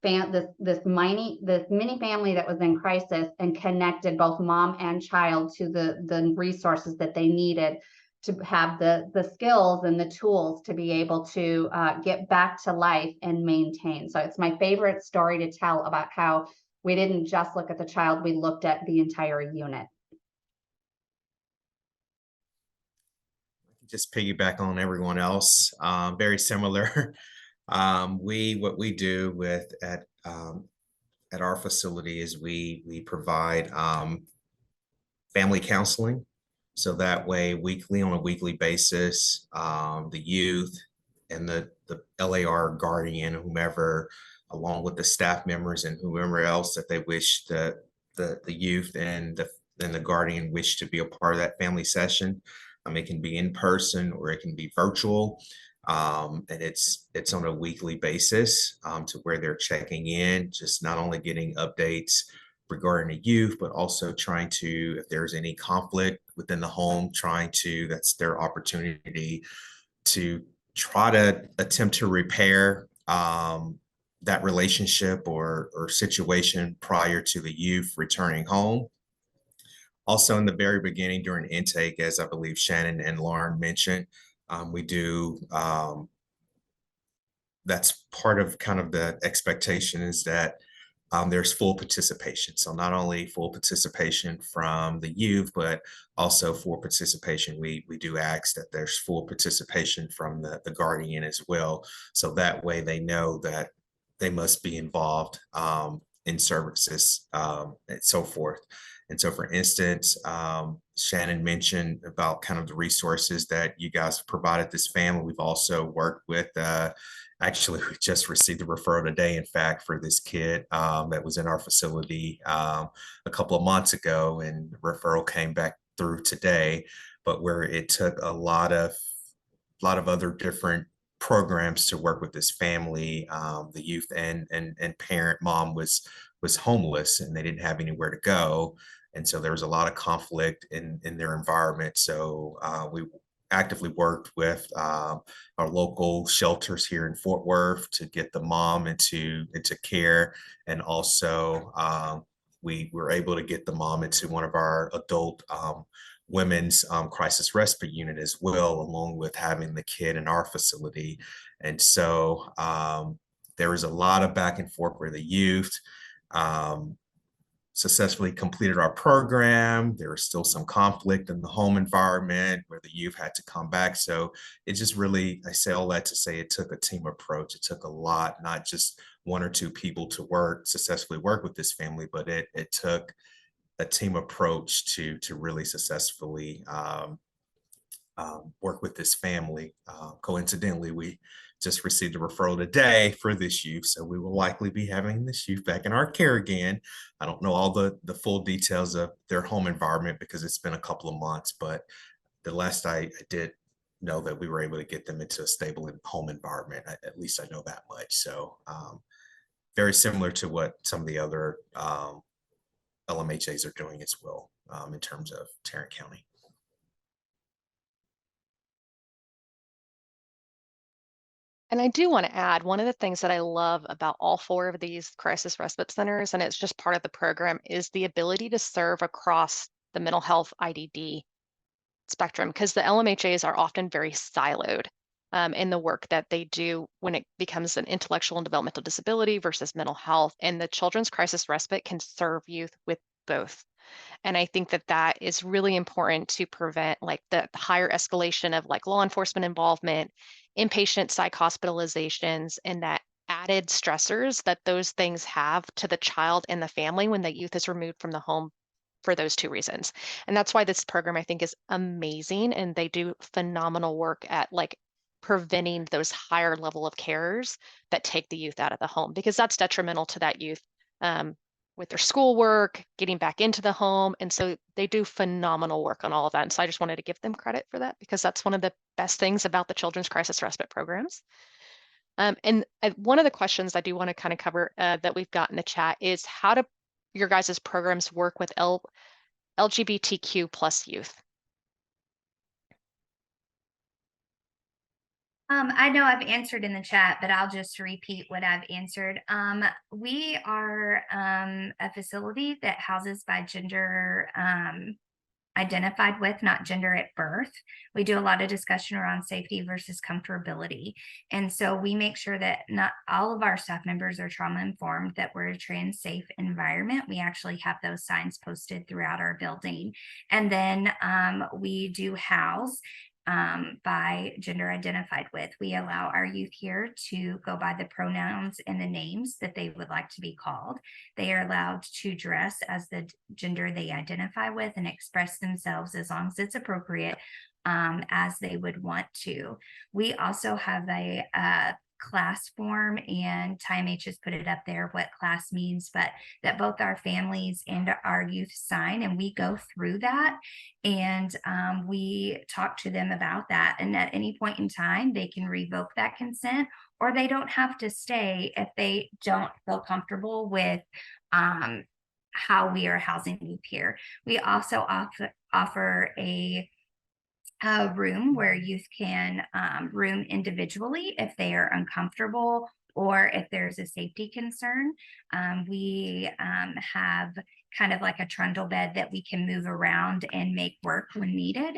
S8: mini family that was in crisis and connected both mom and child to the resources that they needed to have the skills and the tools to be able to get back to life and maintain. So it's my favorite story to tell about how we didn't just look at the child, we looked at the entire unit.
S4: Just piggyback on everyone else, very similar. What we do at our facility is we provide family counseling. So that way, on a weekly basis, the youth and the LAR guardian, whomever, along with the staff members and whoever else that they wish the youth and the guardian wish to be a part of that family session. It can be in person or it can be virtual. And it's on a weekly basis to where they're checking in, just not only getting updates regarding the youth, but also trying to, if there's any conflict within the home, that's their opportunity to try to attempt to repair that relationship or situation prior to the youth returning home. Also, in the very beginning during intake, as I believe Shannon and Lauren mentioned, we do, that's part of kind of the expectation is that there's full participation. So not only full participation from the youth, but also full participation. We do ask that there's full participation from the guardian as well. So that way they know that they must be involved in services and so forth. And so, for instance, Shannon mentioned about kind of the resources that you guys have provided this family. We've also worked with, actually, we just received a referral today, in fact, for this kid that was in our facility a couple of months ago, and the referral came back through today, but where it took a lot of other different programs to work with this family. The youth and parent mom was homeless and they didn't have anywhere to go. And so there was a lot of conflict in their environment. So we actively worked with our local shelters here in Fort Worth to get the mom into care. And also we were able to get the mom into one of our adult women's crisis respite unit as well, along with having the kid in our facility. And so there was a lot of back and forth where the youth successfully completed our program. There was still some conflict in the home environment where the youth had to come back. So it just really, I say all that to say it took a team approach. It took a lot, not just one or two people to successfully work with this family, but it took a team approach to really successfully work with this family. Coincidentally, we just received a referral today for this youth, so we will likely be having this youth back in our care again. I don't know all the full details of their home environment because it's been a couple of months, but the last I did know that we were able to get them into a stable home environment. At least I know that much. So very similar to what some of the other LMHAs are doing as well in terms of Tarrant County.
S2: And I do want to add, one of the things that I love about all 4 of these crisis respite centers, and it's just part of the program, is the ability to serve across the mental health IDD spectrum, because the LMHAs are often very siloed in the work that they do when it becomes an intellectual and developmental disability versus mental health. And the Children's Crisis Respite can serve youth with both. And I think that that is really important to prevent like the higher escalation of like law enforcement involvement, inpatient psych hospitalizations, and that added stressors that those things have to the child and the family when the youth is removed from the home for those two reasons. And that's why this program I think is amazing, and they do phenomenal work at like preventing those higher level of carers that take the youth out of the home, because that's detrimental to that youth with their schoolwork, getting back into the home. And so they do phenomenal work on all of that. And so I just wanted to give them credit for that, because that's one of the best things about the Children's Crisis Respite programs. And one of the questions I do want to kind of cover that we've got in the chat is, how do your guys' programs work with LGBTQ plus youth?
S6: I know I've answered in the chat, but I'll just repeat what I've answered. We are a facility that houses by gender identified with, not gender at birth. We do a lot of discussion around safety versus comfortability. And so we make sure that not all of our staff members are trauma informed, that we're a trans safe environment. We actually have those signs posted throughout our building. And then we do house by gender identified with. We allow our youth here to go by the pronouns and the names that they would like to be called. They are allowed to dress as the gender they identify with and express themselves as long as it's appropriate, as they would want to. We also have a class form, and Time H has put it up there what class means, but that both our families and our youth sign, and we go through that and we talk to them about that. And at any point in time, they can revoke that consent, or they don't have to stay if they don't feel comfortable with how we are housing youth here. We also offer a room where youth can room individually if they are uncomfortable or if there's a safety concern. We have kind of like a trundle bed that we can move around and make work when needed.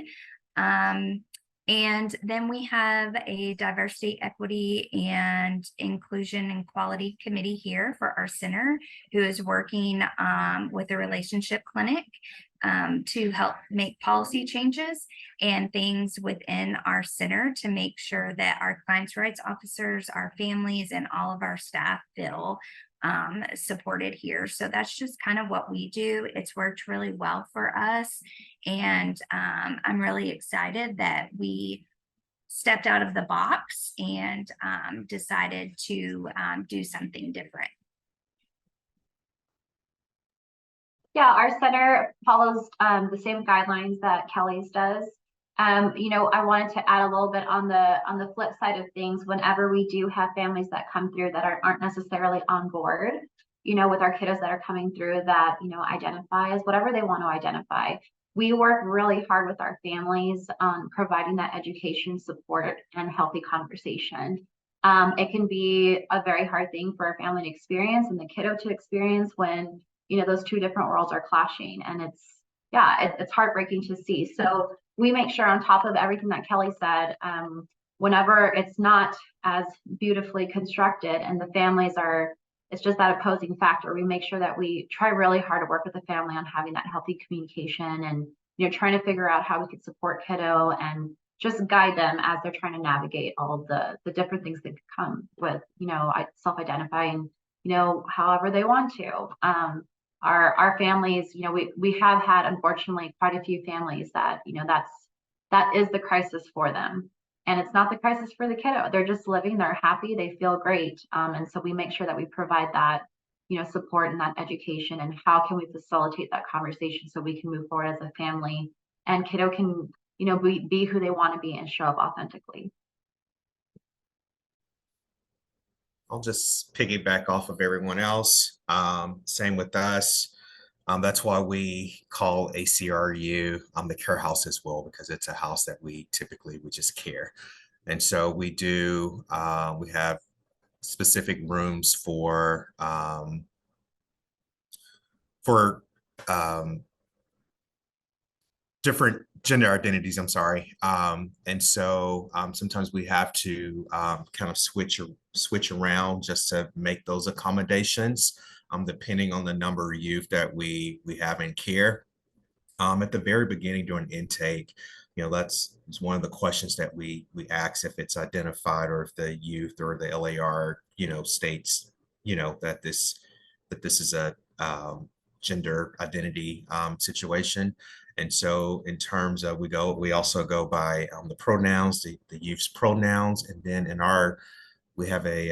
S6: And then we have a diversity, equity, and inclusion and quality committee here for our center, who is working with a relationship clinic to help make policy changes and things within our center to make sure that our clients' rights officers, our families, and all of our staff feel supported here. So that's just kind of what we do. It's worked really well for us. And I'm really excited that we stepped out of the box and decided to do something different.
S3: Yeah, our center follows the same guidelines that Kelly's does. You know, I wanted to add a little bit on the flip side of things. Whenever we do have families that come through that aren't necessarily on board, you know, with our kiddos that are coming through that, you know, identify as whatever they want to identify, we work really hard with our families on providing that education, support, and healthy conversation. It can be a very hard thing for a family to experience and the kiddo to experience when, you know, those two different worlds are clashing, and it's heartbreaking to see. So we make sure, on top of everything that Kelly said, whenever it's not as beautifully constructed and the families are, it's just that opposing factor, we make sure that we try really hard to work with the family on having that healthy communication and, you know, trying to figure out how we could support kiddo and just guide them as they're trying to navigate all of the different things that could come with, you know, self-identifying, you know, however they want to. Our families, you know, we have had, unfortunately, quite a few families that, you know, that is the crisis for them. And it's not the crisis for the kiddo. They're just living, they're happy, they feel great. And so we make sure that we provide that, you know, support and that education, and how can we facilitate that conversation so we can move forward as a family and kiddo can, you know, be who they want to be and show up authentically.
S4: I'll just piggyback off of everyone else. Same with us. That's why we call ACRU the care house as well, because it's a house that we typically would just care. And so we do, we have specific rooms for different gender identities, I'm sorry. And so sometimes we have to kind of switch around just to make those accommodations. depending on the number of youth that we have in care. At the very beginning during intake, that's one of the questions that we ask if it's identified or if the youth or the LAR, states, that this is a gender identity situation. And so in terms of we also go by the pronouns, the youth's pronouns, and then we have a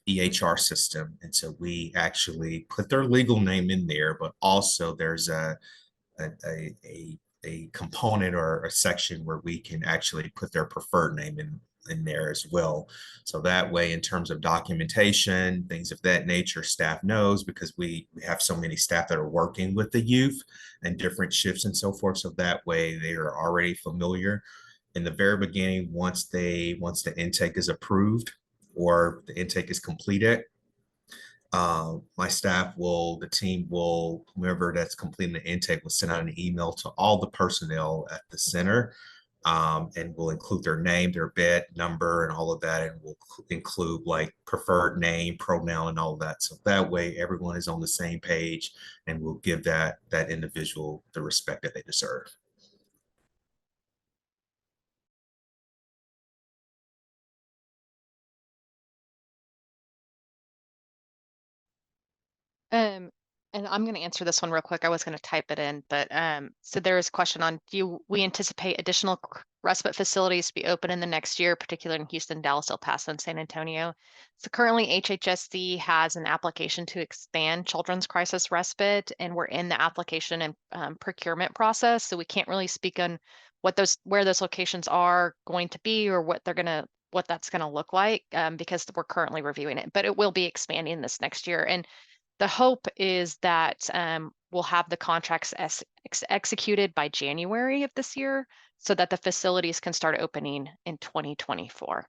S4: EHR system. And so we actually put their legal name in there, but also there's a component or a section where we can actually put their preferred name in there as well. So that way, in terms of documentation, things of that nature, staff knows, because we have so many staff that are working with the youth and different shifts and so forth. So that way they are already familiar in the very beginning. Once the intake is approved or the intake is completed, the team will, whoever that's completing the intake will send out an email to all the personnel at the center, and we'll include their name, their bed number, and all of that, and we'll include like preferred name, pronoun, and all of that. So that way everyone is on the same page, and we'll give that individual the respect that they deserve.
S2: And I'm going to answer this one real quick. I was going to type it in, but so there is a question on, we anticipate additional respite facilities to be open in the next year, particularly in Houston, Dallas, El Paso, and San Antonio. So currently HHSC has an application to expand children's crisis respite, and we're in the application and procurement process. So we can't really speak on where those locations are going to be or what that's going to look like, because we're currently reviewing it, but it will be expanding this next year. And the hope is that we'll have the contracts executed by January of this year so that the facilities can start opening in 2024.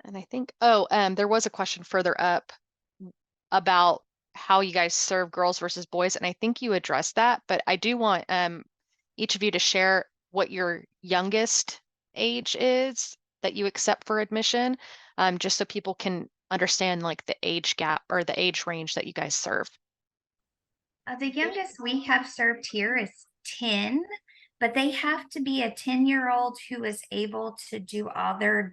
S2: And I think, there was a question further up about how you guys serve girls versus boys, and I think you addressed that, but I do want each of you to share what your youngest age is that you accept for admission, just so people can understand like the age gap or the age range that you guys serve.
S6: The youngest we have served here is 10, but they have to be a 10-year-old who is able to do all their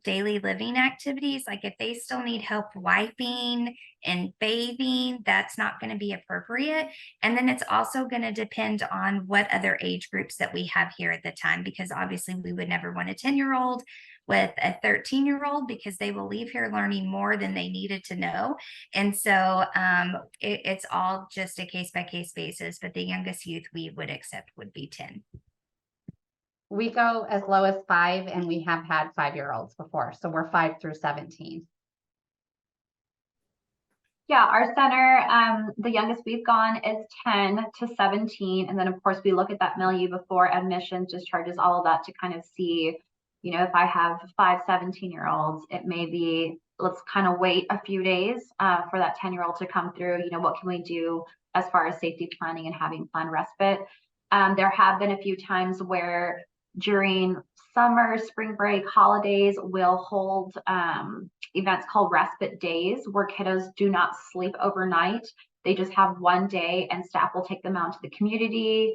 S6: daily living activities. Like if they still need help wiping and bathing, that's not going to be appropriate. And then it's also going to depend on what other age groups that we have here at the time, because obviously we would never want a 10-year-old with a 13-year-old, because they will leave here learning more than they needed to know. And so it's all just a case-by-case basis, but the youngest youth we would accept would be 10.
S8: We go as low as 5, and we have had 5-year-olds before. So we're 5 through 17.
S3: Yeah, our center, the youngest we've gone is 10 to 17. And then of course we look at that milieu before admissions, discharges, all of that to kind of see, if I have 5 17-year-olds, it may be, let's kind of wait a few days for that 10-year-old to come through. What can we do as far as safety planning and having fun respite? There have been a few times where during summer, spring break, holidays, we'll hold events called respite days, where kiddos do not sleep overnight. They just have one day, and staff will take them out to the community.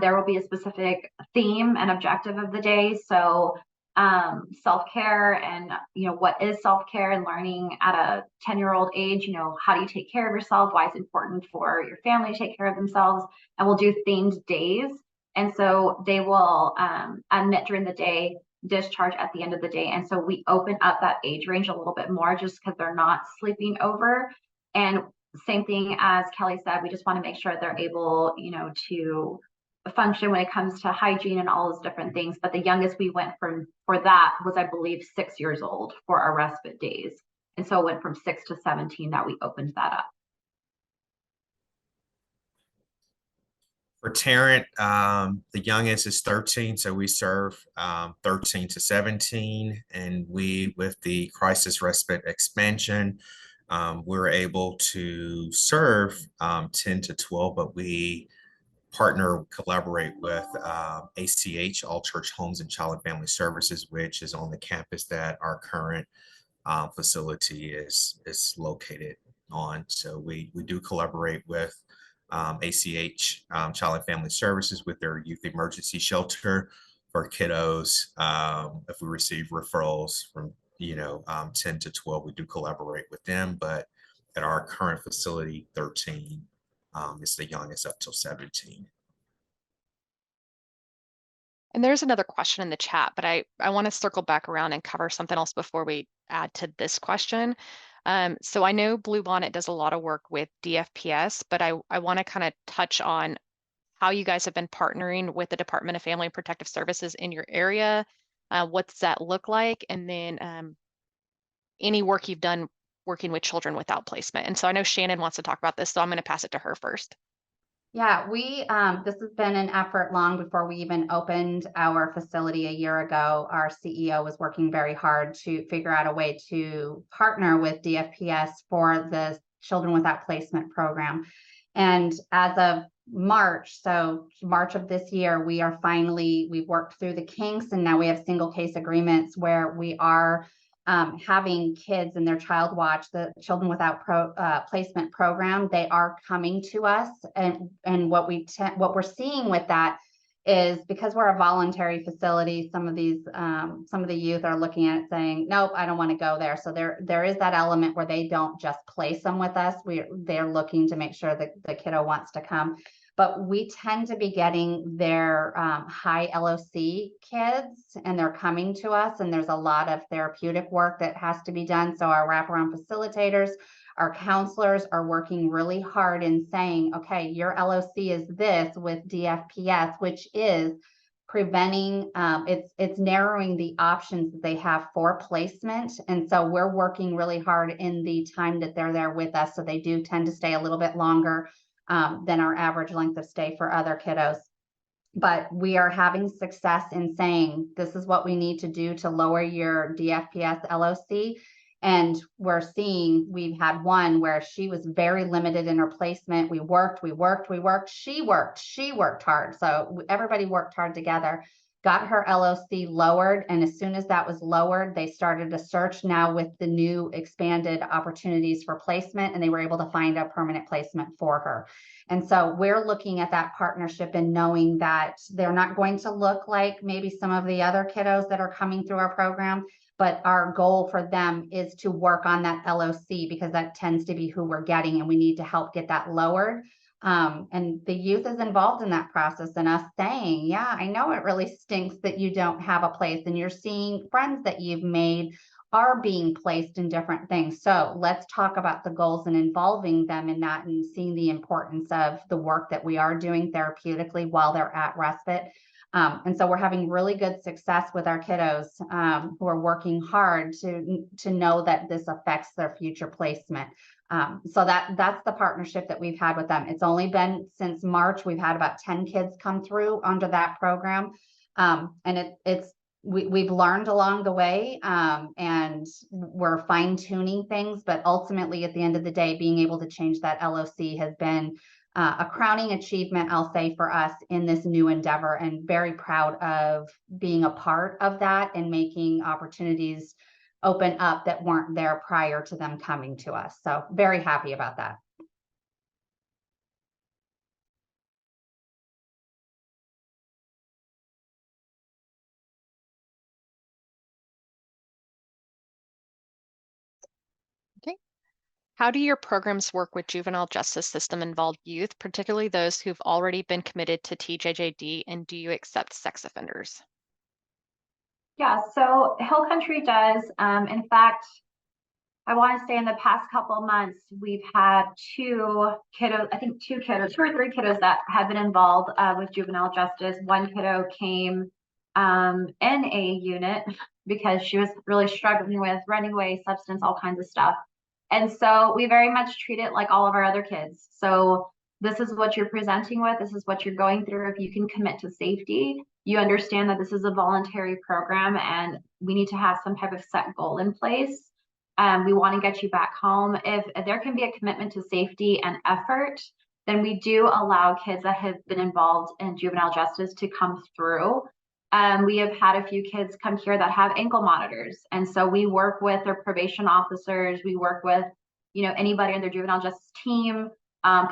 S3: There will be a specific theme and objective of the day. So self-care and, what is self-care, and learning at a 10-year-old age, how do you take care of yourself? Why it's important for your family to take care of themselves. And we'll do themed days. And so they will admit during the day, discharge at the end of the day. And so we open up that age range a little bit more, just because they're not sleeping over. And same thing as Kelly said, we just want to make sure they're able, to function when it comes to hygiene and all those different things. But the youngest we went for that was, I believe, 6 years old for our respite days. And so it went from 6 to 17 that we opened that up.
S4: For Tarrant, the youngest is 13, so we serve 13 to 17, and with the crisis respite expansion, we're able to serve 10 to 12, but we collaborate with ACH, All Church Homes and Child and Family Services, which is on the campus that our current facility is located on. So we do collaborate with ACH, Child and Family Services, with their youth emergency shelter for kiddos. If we receive referrals from 10 to 12, we do collaborate with them. But at our current facility, 13 is the youngest up till 17.
S2: And there's another question in the chat, but I want to circle back around and cover something else before we add to this question. So I know Bluebonnet does a lot of work with DFPS, but I want to kind of touch on how you guys have been partnering with the Department of Family and Protective Services in your area. What's that look like? And then any work you've done working with children without placement. And so I know Shannon wants to talk about this, so I'm going to pass it to her first.
S8: Yeah, this has been an effort long before we even opened our facility a year ago. Our CEO was working very hard to figure out a way to partner with DFPS for the Children Without Placement program. And as of March, so March of this year, we've worked through the kinks, and now we have single case agreements where we are having kids in their child watch, the Children Without Placement program. They are coming to us, and what we're seeing with that is, because we're a voluntary facility, some of the youth are looking at it saying, nope, I don't want to go there. So there is that element where they don't just place them with us. They're looking to make sure that the kiddo wants to come. But we tend to be getting their high LOC kids, and they're coming to us, and there's a lot of therapeutic work that has to be done. So our wraparound facilitators, our counselors are working really hard in saying, okay, your LOC is this with DFPS, which is preventing, it's narrowing the options that they have for placement. And so we're working really hard in the time that they're there with us. So they do tend to stay a little bit longer than our average length of stay for other kiddos. But we are having success in saying, this is what we need to do to lower your DFPS LOC. And we've had one where she was very limited in her placement. We worked. She worked hard. So everybody worked hard together, got her LOC lowered. And as soon as that was lowered, they started a search now with the new expanded opportunities for placement, and they were able to find a permanent placement for her. And so we're looking at that partnership and knowing that they're not going to look like maybe some of the other kiddos that are coming through our program, but our goal for them is to work on that LOC, because that tends to be who we're getting, and we need to help get that lowered. And the youth is involved in that process, and us saying, yeah, I know it really stinks that you don't have a place, and you're seeing friends that you've made are being placed in different things. So let's talk about the goals and involving them in that, and seeing the importance of the work that we are doing therapeutically while they're at respite. And so we're having really good success with our kiddos who are working hard to know that this affects their future placement. So that's the partnership that we've had with them. It's only been since March. We've had about 10 kids come through under that program. And we've learned along the way, and we're fine tuning things, but ultimately at the end of the day, being able to change that LOC has been a crowning achievement, I'll say, for us in this new endeavor, and very proud of being a part of that and making opportunities open up that weren't there prior to them coming to us. So very happy about that.
S2: Okay. How do your programs work with juvenile justice system involved youth, particularly those who've already been committed to TJJD, and do you accept sex offenders?
S3: Yeah, so Hill Country does. In fact, I want to say in the past couple of months, we've had two or three kiddos that have been involved with juvenile justice. One kiddo came in a unit because she was really struggling with running away, substance, all kinds of stuff. And so we very much treat it like all of our other kids. So this is what you're presenting with. This is what you're going through. If you can commit to safety, you understand that this is a voluntary program and we need to have some type of set goal in place. We want to get you back home. If there can be a commitment to safety and effort, then we do allow kids that have been involved in juvenile justice to come through. We have had a few kids come here that have ankle monitors. And so we work with their probation officers. We work with, anybody on their juvenile justice team.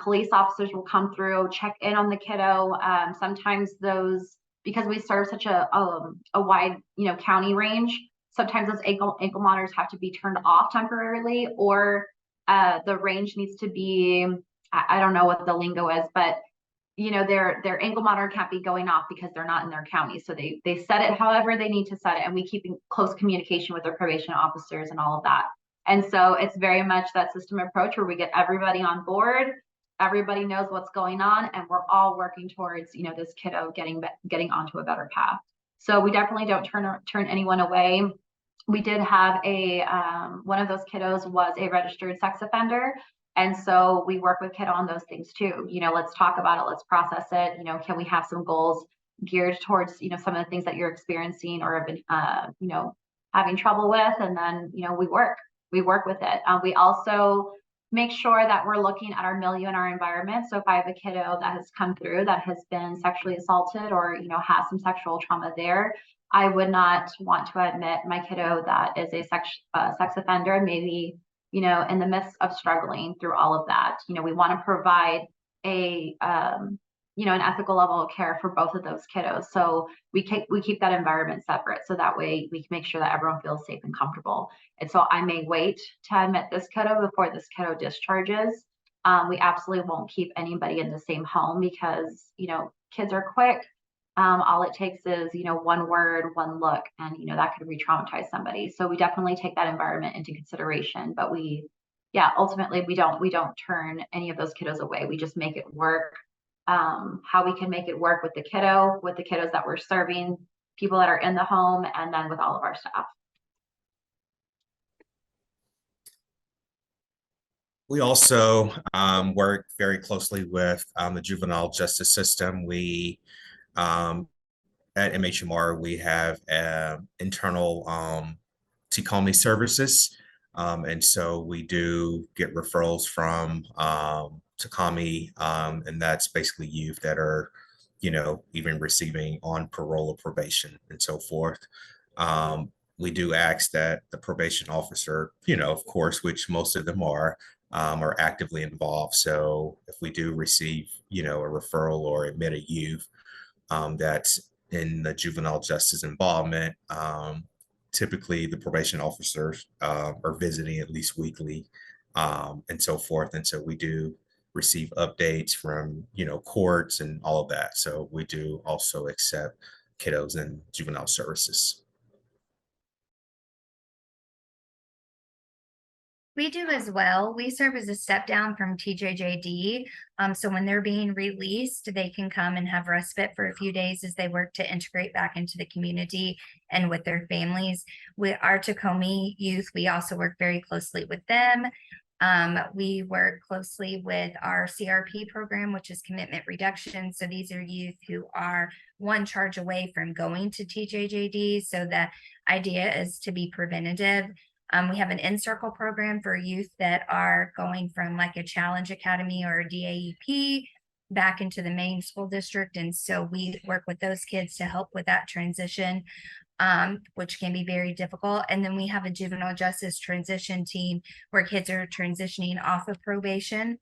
S3: Police officers will come through, check in on the kiddo. Sometimes those, because we serve such a wide, county range, sometimes those ankle monitors have to be turned off temporarily, or the range needs to be, I don't know what the lingo is, but their ankle monitor can't be going off because they're not in their county. So they set it however they need to set it, and we keep in close communication with their probation officers and all of that. And so it's very much that system approach where we get everybody on board, everybody knows what's going on, and we're all working towards, this kiddo getting onto a better path. So we definitely don't turn anyone away. We did have one of those kiddos was a registered sex offender. And so we work with kiddo on those things too. Let's talk about it. Let's process it. Can we have some goals geared towards, some of the things that you're experiencing or have been, having trouble with? And then, we work with it. We also make sure that we're looking at our milieu and our environment. So if I have a kiddo that has come through that has been sexually assaulted or, has some sexual trauma there, I would not want to admit my kiddo that is a sex offender, maybe, in the midst of struggling through all of that. We want to provide an ethical level of care for both of those kiddos. So we keep that environment separate. So that way we can make sure that everyone feels safe and comfortable. And so I may wait to admit this kiddo before this kiddo discharges. We absolutely won't keep anybody in the same home because, kids are quick. All it takes is, one word, one look, and, that could re-traumatize somebody. So we definitely take that environment into consideration, but ultimately we don't turn any of those kiddos away. We just make it work. How we can make it work with the kiddos that we're serving, people that are in the home, and then with all of our staff.
S4: We also work very closely with the juvenile justice system. We at MHMR, we have internal TxSOC services. And so we do get referrals from TxSOC, and that's basically youth that are, even receiving on parole or probation and so forth. We do ask that the probation officer, of course, which most of them are actively involved. So if we do receive, a referral or admit a youth that's in the juvenile justice involvement, typically the probation officers are visiting at least weekly and so forth. And so we do receive updates from, courts and all of that. So we do also accept kiddos in juvenile services.
S6: We do as well. We serve as a step down from TJJD. So when they're being released, they can come and have respite for a few days as they work to integrate back into the community and with their families. With our Tacoma youth, we also work very closely with them. We work closely with our CRP program, which is commitment reduction. So these are youth who are one charge away from going to TJJD. So the idea is to be preventative. We have an in-circle program for youth that are going from like a challenge academy or a DAEP back into the main school district. And so we work with those kids to help with that transition, which can be very difficult. And then we have a juvenile justice transition team where kids are transitioning off of probation.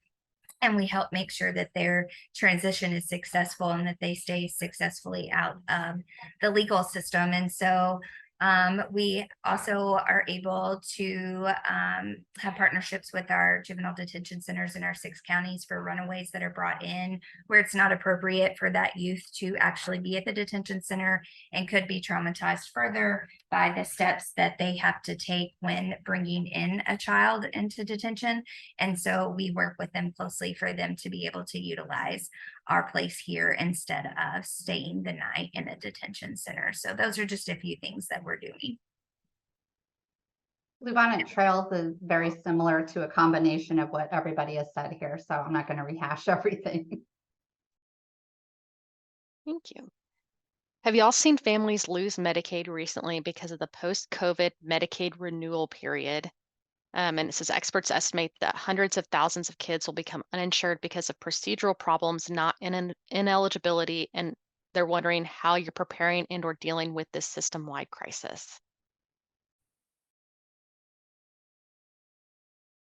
S6: And we help make sure that their transition is successful and that they stay successfully out of the legal system. And so we also are able to have partnerships with our juvenile detention centers in our 6 counties for runaways that are brought in where it's not appropriate for that youth to actually be at the detention center and could be traumatized further by the steps that they have to take when bringing in a child into detention. And so we work with them closely for them to be able to utilize our place here instead of staying the night in a detention center. So those are just a few things that we're doing.
S8: Bluebonnet Trails is very similar to a combination of what everybody has said here, so I'm not going to rehash everything.
S2: Thank you. Have y'all seen families lose Medicaid recently because of the post-COVID Medicaid renewal period? And it says experts estimate that hundreds of thousands of kids will become uninsured because of procedural problems, not in ineligibility, and they're wondering how you're preparing and or dealing with this system-wide crisis.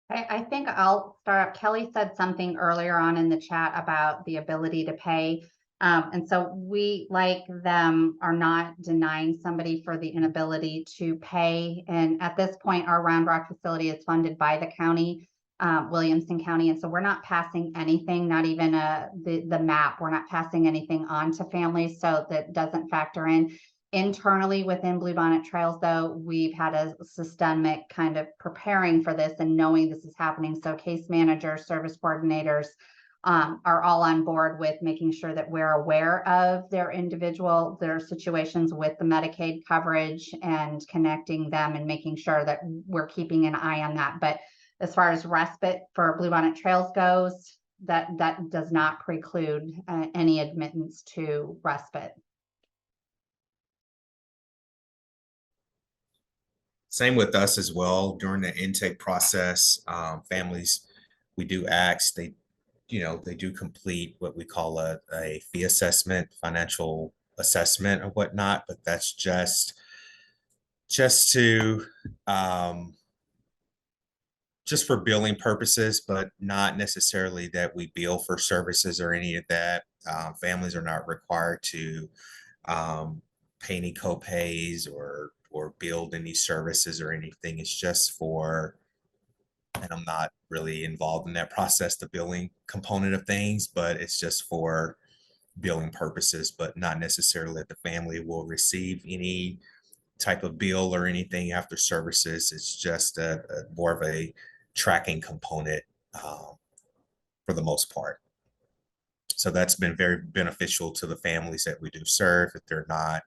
S8: I think I'll start. Kelly said something earlier on in the chat about the ability to pay. And so we, like them, are not denying somebody for the inability to pay. And at this point, our Round Rock facility is funded by the county, Williamson County. And so we're not passing anything, not even the map. We're not passing anything on to families. So that doesn't factor in. Internally within Bluebonnet Trails, though, we've had a systemic kind of preparing for this and knowing this is happening. So case managers, service coordinators are all on board with making sure that we're aware of their situations with the Medicaid coverage and connecting them and making sure that we're keeping an eye on that. But as far as respite for Bluebonnet Trails goes, that does not preclude any admittance to respite.
S4: Same with us as well. During the intake process, families, we do ask, they do complete what we call a fee assessment, financial assessment or whatnot, but that's just to, just for billing purposes, but not necessarily that we bill for services or any of that. Families are not required to pay any co-pays or build any services or anything. It's just for, and I'm not really involved in that process, the billing component of things, but it's just for billing purposes, but not necessarily that the family will receive any type of bill or anything after services. It's just a more of a tracking component for the most part. So that's been very beneficial to the families that we do serve, that they're not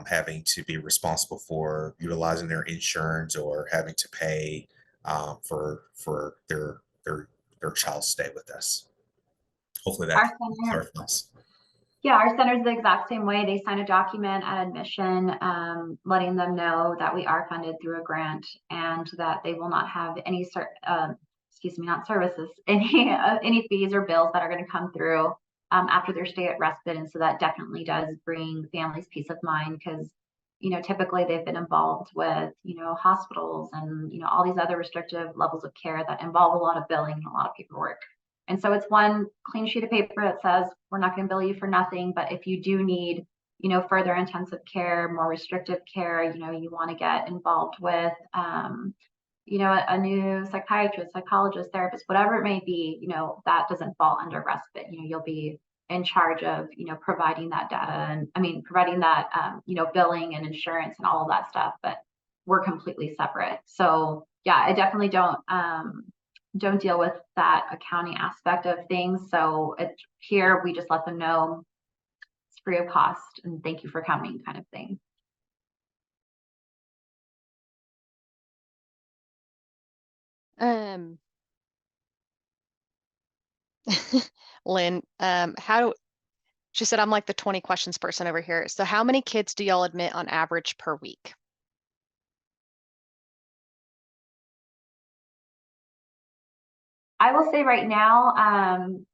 S4: having to be responsible for utilizing their insurance or having to pay for their child's stay with us. Hopefully that clarifies.
S3: Yeah, our center is the exact same way. They sign a document at admission, letting them know that we are funded through a grant and that they will not have any not services, any fees or bills that are going to come through after their stay at respite. And so that definitely does bring families peace of mind, because typically they've been involved with hospitals and all these other restrictive levels of care that involve a lot of billing and a lot of paperwork. And so it's one clean sheet of paper that says we're not going to bill you for nothing, but if you do need further intensive care, more restrictive care, you want to get involved with a new psychiatrist, psychologist, therapist, whatever it may be, that doesn't fall under respite. You'll be in charge of, providing that data and providing that, billing and insurance and all of that stuff, but we're completely separate. So yeah, I definitely don't deal with that accounting aspect of things. So here we just let them know it's free of cost and thank you for coming, kind of thing.
S2: Lynn, she said, I'm like the 20 questions person over here. So how many kids do y'all admit on average per week?
S3: I will say right now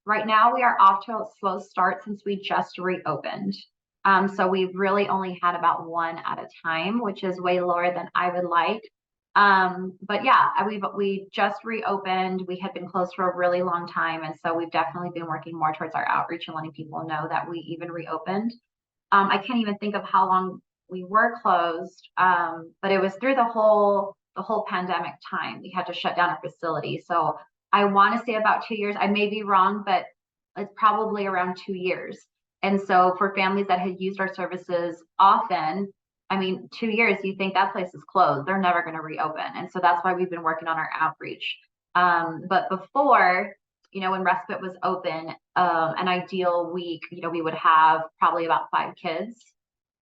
S3: we are off to a slow start since we just reopened. So we've really only had about one at a time, which is way lower than I would like. But yeah, we just reopened. We had been closed for a really long time. And so we've definitely been working more towards our outreach and letting people know that we even reopened. I can't even think of how long we were closed. But it was through the whole pandemic time. We had to shut down our facility. So I want to say about 2 years. I may be wrong, but it's probably around 2 years. And so for families that had used our services often, 2 years, you think that place is closed. They're never going to reopen. And so that's why we've been working on our outreach. But before, when respite was open, an ideal week, we would have probably about 5 kids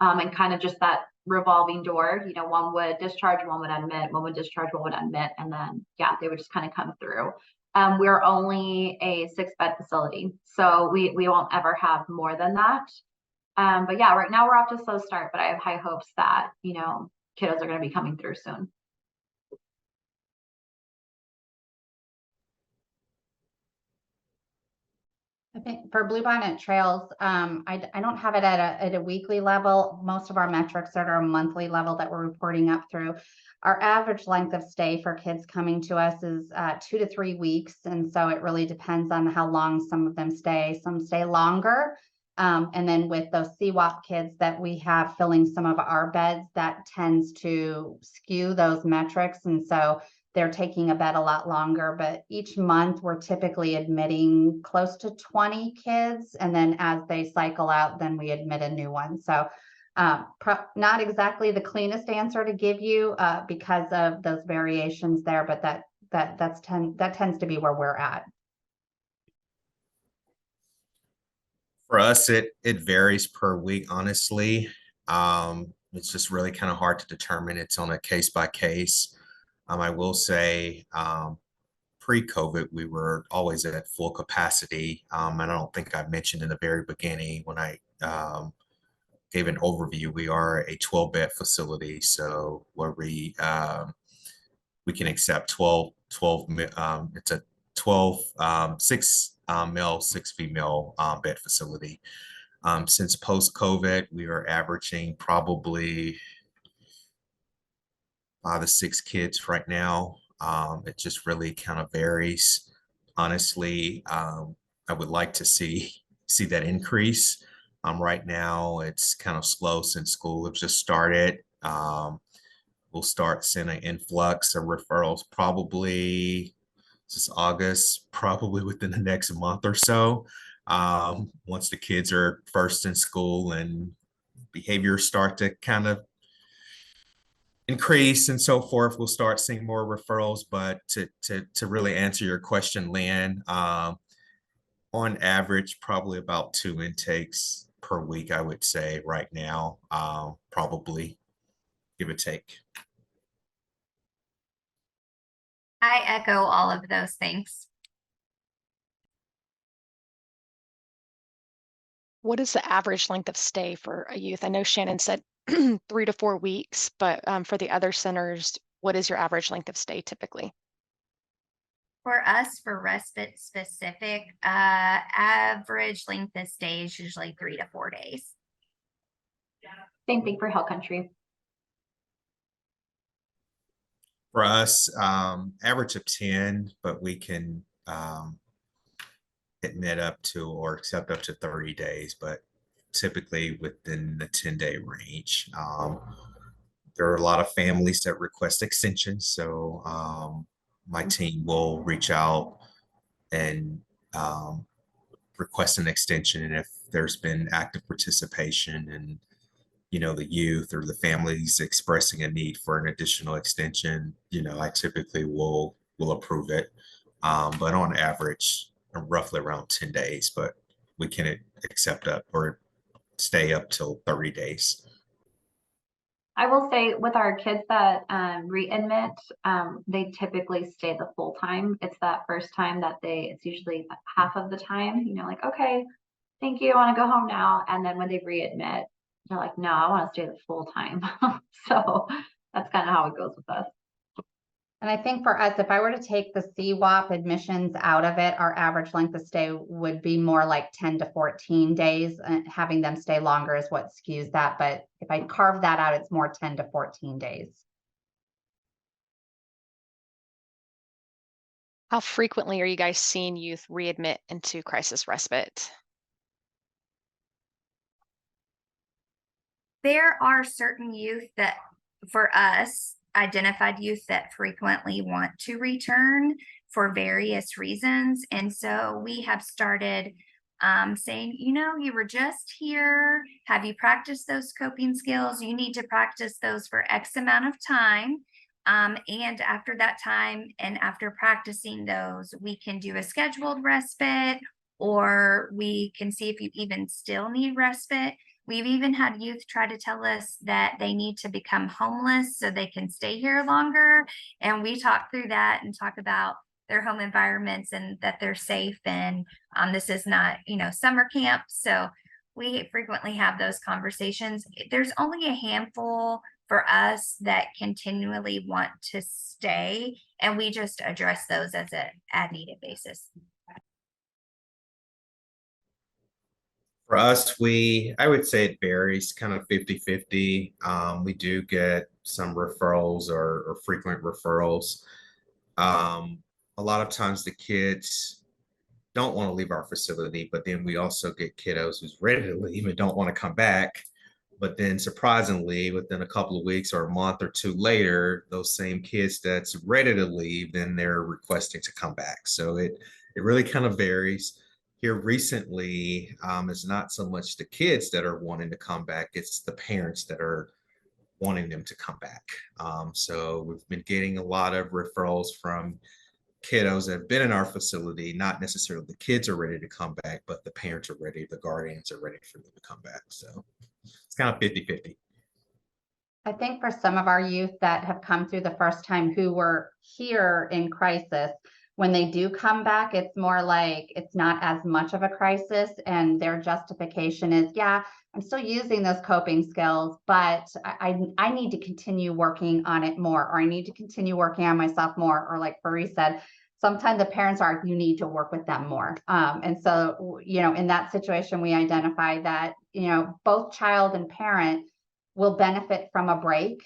S3: and kind of just that revolving door. One would discharge, one would admit, one would discharge, one would admit. And then, yeah, they would just kind of come through. We're only a 6-bed facility, so we won't ever have more than that. But yeah, right now we're off to a slow start, but I have high hopes that, kiddos are going to be coming through soon.
S8: I think for Bluebonnet Trails, I don't have it at a weekly level. Most of our metrics are at a monthly level that we're reporting up through. Our average length of stay for kids coming to us is 2 to 3 weeks. And so it really depends on how long some of them stay. Some stay longer. And then with those CWAP kids that we have filling some of our beds, that tends to skew those metrics. And so they're taking a bed a lot longer, but each month we're typically admitting close to 20 kids. And then as they cycle out, then we admit a new one. So not exactly the cleanest answer to give you because of those variations there, but that tends to be where we're at.
S4: For us, it varies per week, honestly. It's just really kind of hard to determine. It's on a case by case. I will say pre-COVID, we were always at full capacity. And I don't think I mentioned in the very beginning when I gave an overview, we are a 12-bed facility. So where we can accept 12, it's a 12, 6 male, 6 female bed facility. Since post-COVID, we are averaging probably 5 to 6 kids right now. It just really kind of varies. Honestly, I would like to see that increase. Right now, it's kind of slow since school have just started. We'll start seeing an influx of referrals probably this August, probably within the next month or so. Once the kids are first in school and behaviors start to kind of increase and so forth, we'll start seeing more referrals. But to really answer your question, Lynn, on average, probably about 2 intakes per week, I would say right now, probably give or take.
S6: I echo all of those things.
S2: What is the average length of stay for a youth? I know Shannon said 3 to 4 weeks, but for the other centers, what is your average length of stay typically?
S6: For us, for respite specific, average length of stay is usually 3 to 4 days.
S3: Same thing for Hill Country.
S4: For us, average of 10, but we can admit up to or accept up to 30 days, but typically within the 10-day range. There are a lot of families that request extensions, so my team will reach out and request an extension. And if there's been active participation and the youth or the families expressing a need for an additional extension, I typically will approve it. But on average, roughly around 10 days, but we can accept up or stay up till 30 days.
S3: I will say with our kids that readmit, they typically stay the full time. It's that first time that it's usually half of the time, like, okay, thank you, I want to go home now. And then when they readmit, they're like, no, I want to stay the full time. So that's kind of how it goes with us.
S8: And I think for us, if I were to take the CWAP admissions out of it, our average length of stay would be more like 10 to 14 days. And having them stay longer is what skews that. But if I carve that out, it's more 10 to 14 days.
S2: How frequently are you guys seeing youth readmit into crisis respite?
S6: There are certain youth that, for us, identified youth that frequently want to return for various reasons. And so we have started saying, you were just here. Have you practiced those coping skills? You need to practice those for X amount of time. And after that time and after practicing those, we can do a scheduled respite, or we can see if you even still need respite. We've even had youth try to tell us that they need to become homeless so they can stay here longer. And we talk through that and talk about their home environments and that they're safe. And this is not, summer camp. So we frequently have those conversations. There's only a handful for us that continually want to stay, and we just address those as a as needed basis.
S4: For us, I would say it varies kind of 50-50. We do get some referrals or frequent referrals. A lot of times the kids don't want to leave our facility, but then we also get kiddos who's ready to leave and don't want to come back. But then surprisingly, within a couple of weeks or a month or two later, those same kids that's ready to leave, then they're requesting to come back. So it really kind of varies. Here recently, it's not so much the kids that are wanting to come back, it's the parents that are wanting them to come back. So we've been getting a lot of referrals from kiddos that have been in our facility. Not necessarily the kids are ready to come back, but the parents are ready, the guardians are ready for them to come back. So it's kind of 50-50.
S8: I think for some of our youth that have come through the first time who were here in crisis, when they do come back, it's more like it's not as much of a crisis, and their justification is, yeah, I'm still using those coping skills, but I need to continue working on it more, or I need to continue working on myself more. Or like Marie said, sometimes the parents are, you need to work with them more. And so, in that situation, we identify that, both child and parent will benefit from a break,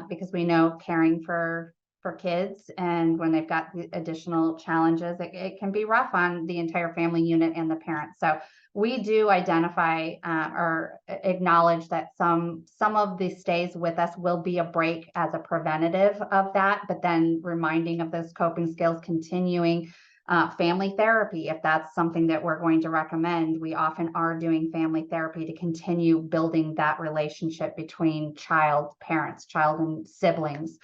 S8: because we know caring for kids, and when they've got the additional challenges, it can be rough on the entire family unit and the parents. So we do identify or acknowledge that some of the stays with us will be a break as a preventative of that, but then reminding of those coping skills, continuing family therapy, if that's something that we're going to recommend. We often are doing family therapy to continue building that relationship between parents, child and siblings.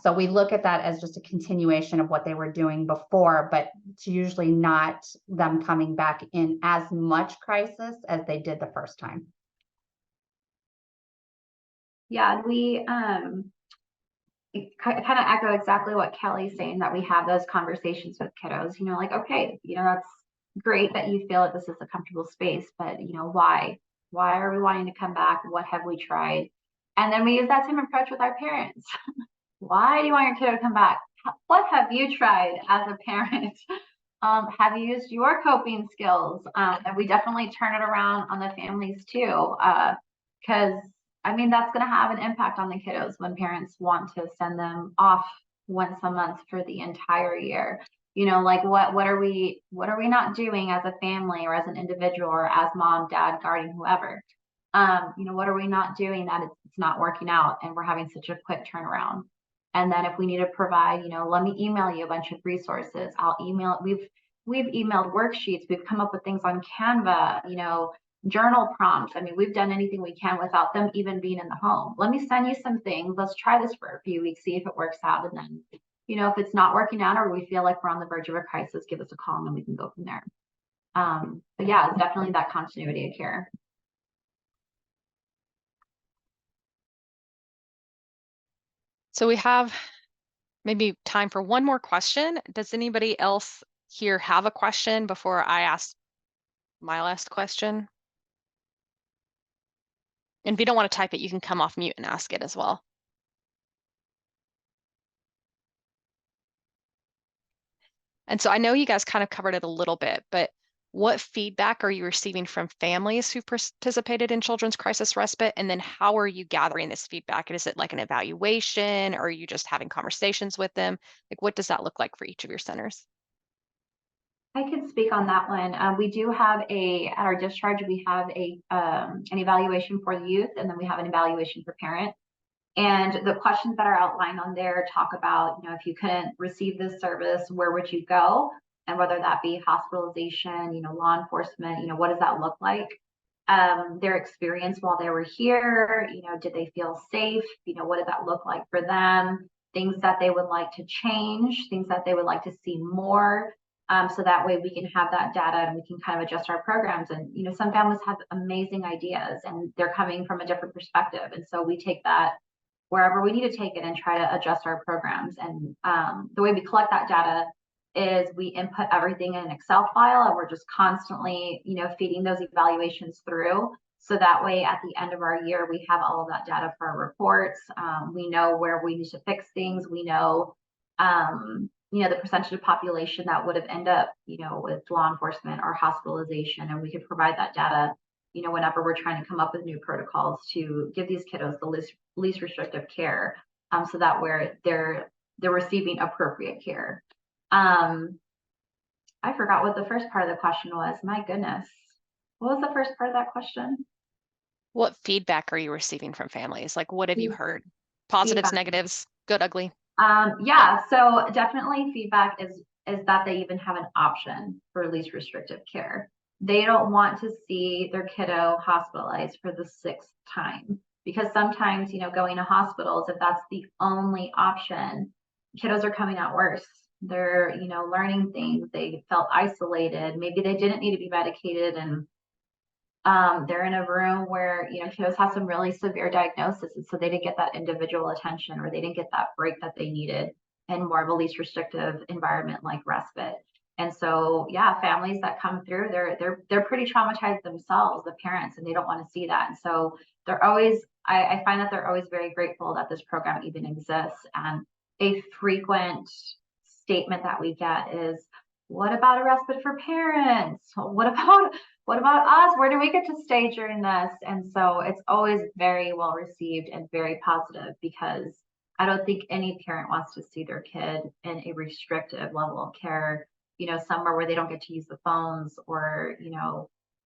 S8: So we look at that as just a continuation of what they were doing before, but it's usually not them coming back in as much crisis as they did the first time.
S3: Yeah, we kind of echo exactly what Kelly's saying, that we have those conversations with kiddos, like, okay, that's great that you feel that this is a comfortable space, but why are we wanting to come back? What have we tried? And then we use that same approach with our parents. Why do you want your kiddo to come back? What have you tried as a parent? Have you used your coping skills? And we definitely turn it around on the families too, because that's going to have an impact on the kiddos when parents want to send them off once a month for the entire year. Like what are we not doing as a family or as an individual or as mom, dad, guardian, whoever? What are we not doing that it's not working out and we're having such a quick turnaround? And then if we need to provide, let me email you a bunch of resources. I'll email. We've emailed worksheets. We've come up with things on Canva, journal prompts. We've done anything we can without them even being in the home. Let me send you some things. Let's try this for a few weeks, see if it works out. And then, if it's not working out or we feel like we're on the verge of a crisis, give us a call and then we can go from there. But yeah, it's definitely that continuity of care.
S2: So we have maybe time for one more question. Does anybody else here have a question before I ask my last question? And if you don't want to type it, you can come off mute and ask it as well. And so I know you guys kind of covered it a little bit, but what feedback are you receiving from families who participated in children's crisis respite? And then how are you gathering this feedback? Is it like an evaluation, or are you just having conversations with them? Like, what does that look like for each of your centers?
S3: I can speak on that one. We do have at our discharge, we have an evaluation for the youth, and then we have an evaluation for parent. And the questions that are outlined on there talk about, if you couldn't receive this service, where would you go? And whether that be hospitalization, law enforcement, what does that look like? Their experience while they were here, did they feel safe? What did that look like for them? Things that they would like to change, things that they would like to see more. So that way we can have that data and we can kind of adjust our programs. And, some families have amazing ideas and they're coming from a different perspective. And so we take that wherever we need to take it and try to adjust our programs. And the way we collect that data is we input everything in an Excel file, and we're just constantly, feeding those evaluations through. So that way, at the end of our year, we have all of that data for our reports. We know where we need to fix things. We know, the percentage of population that would have ended up, with law enforcement or hospitalization, and we could provide that data whenever we're trying to come up with new protocols to give these kiddos the least restrictive care, so that they're receiving appropriate care. I forgot what the first part of the question was. My goodness. What was the first part of that question?
S2: What feedback are you receiving from families? Like, what have you heard? Positives,
S3: Feedback.
S2: negatives, good, ugly?
S3: Yeah, so definitely feedback is that they even have an option for least restrictive care. They don't want to see their kiddo hospitalized for the 6th time, because sometimes, going to hospitals, if that's the only option, kiddos are coming out worse. They're, learning things. They felt isolated. Maybe they didn't need to be medicated, and they're in a room where, kiddos have some really severe diagnoses, and so they didn't get that individual attention, or they didn't get that break that they needed in more of a least restrictive environment like respite. And so, yeah, families that come through, they're pretty traumatized themselves, the parents, and they don't want to see that. And so they're always, I find that they're always very grateful that this program even exists. And a frequent statement that we get is, what about a respite for parents? What about us? Where do we get to stay during this? And so it's always very well received and very positive, because I don't think any parent wants to see their kid in a restrictive level of care, somewhere where they don't get to use the phones, or,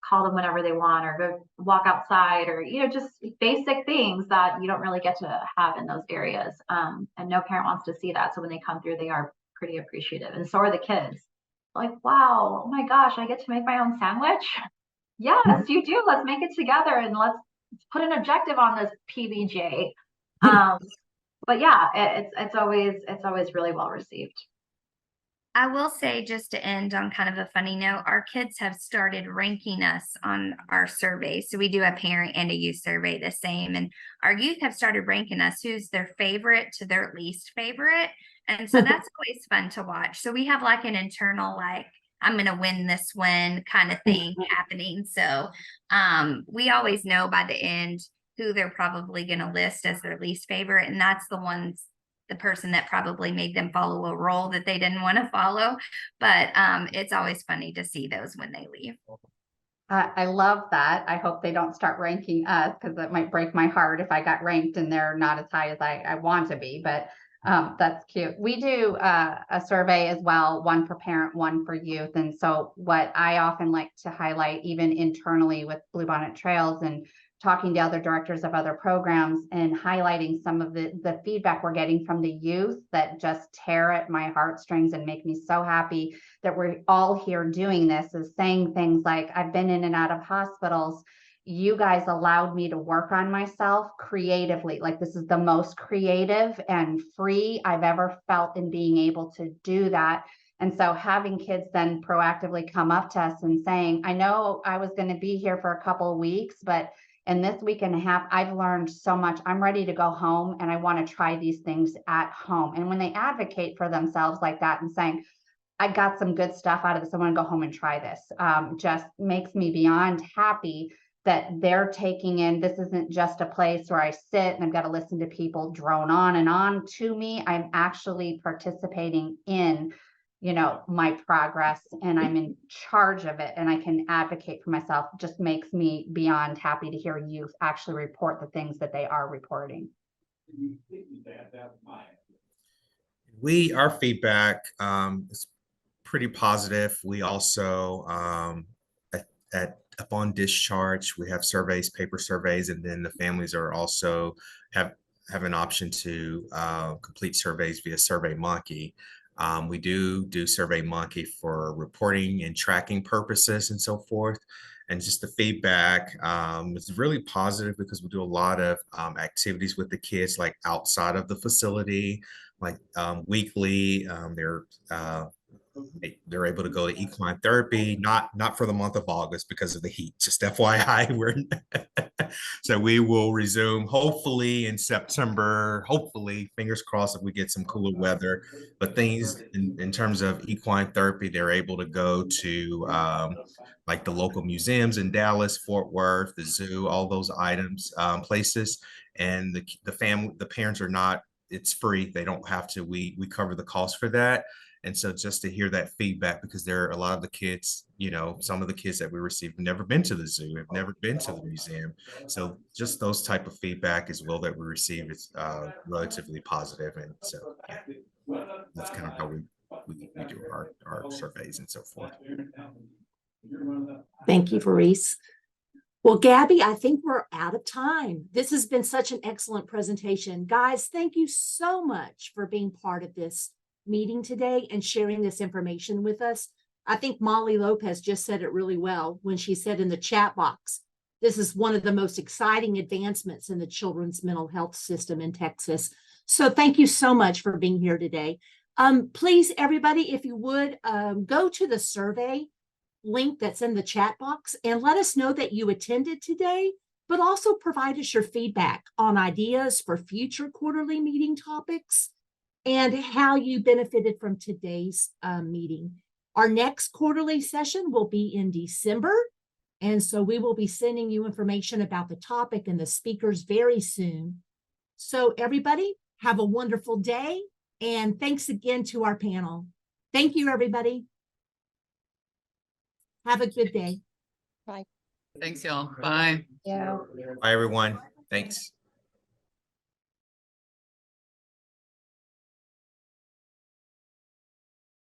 S3: call them whenever they want, or go walk outside, or, just basic things that you don't really get to have in those areas. And no parent wants to see that. So when they come through, they are pretty appreciative, and so are the kids. Like, wow, oh my gosh, I get to make my own sandwich. Yes, you do. Let's make it together, and let's put an objective on this PBJ. But yeah, it's always really well received.
S6: I will say, just to end on kind of a funny note, our kids have started ranking us on our survey. So we do a parent and a youth survey the same. And our youth have started ranking us who's their favorite to their least favorite. And so that's always fun to watch. So we have like an internal, like, I'm going to win this one kind of thing happening. So we always know by the end who they're probably going to list as their least favorite. And that's the person that probably made them follow a role that they didn't want to follow. But it's always funny to see those when they leave.
S8: I love that. I hope they don't start ranking us, because that might break my heart if I got ranked and they're not as high as I want to be. But that's cute. We do a survey as well, one for parent, one for youth. And so what I often like to highlight, even internally with Bluebonnet Trails and talking to other directors of other programs, and highlighting some of the feedback we're getting from the youth that just tear at my heartstrings and make me so happy that we're all here doing this, is saying things like, I've been in and out of hospitals. You guys allowed me to work on myself creatively. Like, this is the most creative and free I've ever felt in being able to do that. And so having kids then proactively come up to us and saying, I know I was going to be here for a couple of weeks, but in this week and a half, I've learned so much. I'm ready to go home, and I want to try these things at home. And when they advocate for themselves like that and saying, I got some good stuff out of this, I want to go home and try this, just makes me beyond happy that they're taking in, this isn't just a place where I sit and I've got to listen to people drone on and on to me. I'm actually participating in, my progress, and I'm in charge of it, and I can advocate for myself. Just makes me beyond happy to hear youth actually report the things that they are reporting.
S4: Our feedback is pretty positive. We also upon discharge, we have surveys, paper surveys, and then the families are also have an option to complete surveys via SurveyMonkey. We do SurveyMonkey for reporting and tracking purposes and so forth. And just the feedback is really positive, because we do a lot of activities with the kids, like outside of the facility, like weekly. They're able to go to equine therapy, not for the month of August because of the heat, just FYI. So we will resume hopefully in September, hopefully, fingers crossed, if we get some cooler weather. But things in terms of equine therapy, they're able to go to like the local museums in Dallas, Fort Worth, the zoo, all those items, places. And the parents are not, it's free. They don't have to, we cover the cost for that. And so just to hear that feedback, because there are a lot of the kids, some of the kids that we received have never been to the zoo, have never been to the museum. So just those type of feedback as well that we receive is relatively positive. And so yeah, that's kind of how we do our surveys and so forth.
S1: Thank you, Maurice. Well, Gabby, I think we're out of time. This has been such an excellent presentation. Guys, thank you so much for being part of this meeting today and sharing this information with us. I think Molly Lopez just said it really well when she said in the chat box, this is one of the most exciting advancements in the children's mental health system in Texas. So thank you so much for being here today. Please, everybody, if you would, go to the survey link that's in the chat box and let us know that you attended today, but also provide us your feedback on ideas for future quarterly meeting topics and how you benefited from today's meeting. Our next quarterly session will be in December. And so we will be sending you information about the topic and the speakers very soon. So everybody have a wonderful day. And thanks again to our panel. Thank you, everybody. Have a good day.
S2: Bye.
S9: Thanks, y'all. Bye.
S8: Yeah.
S4: Bye, everyone. Thanks.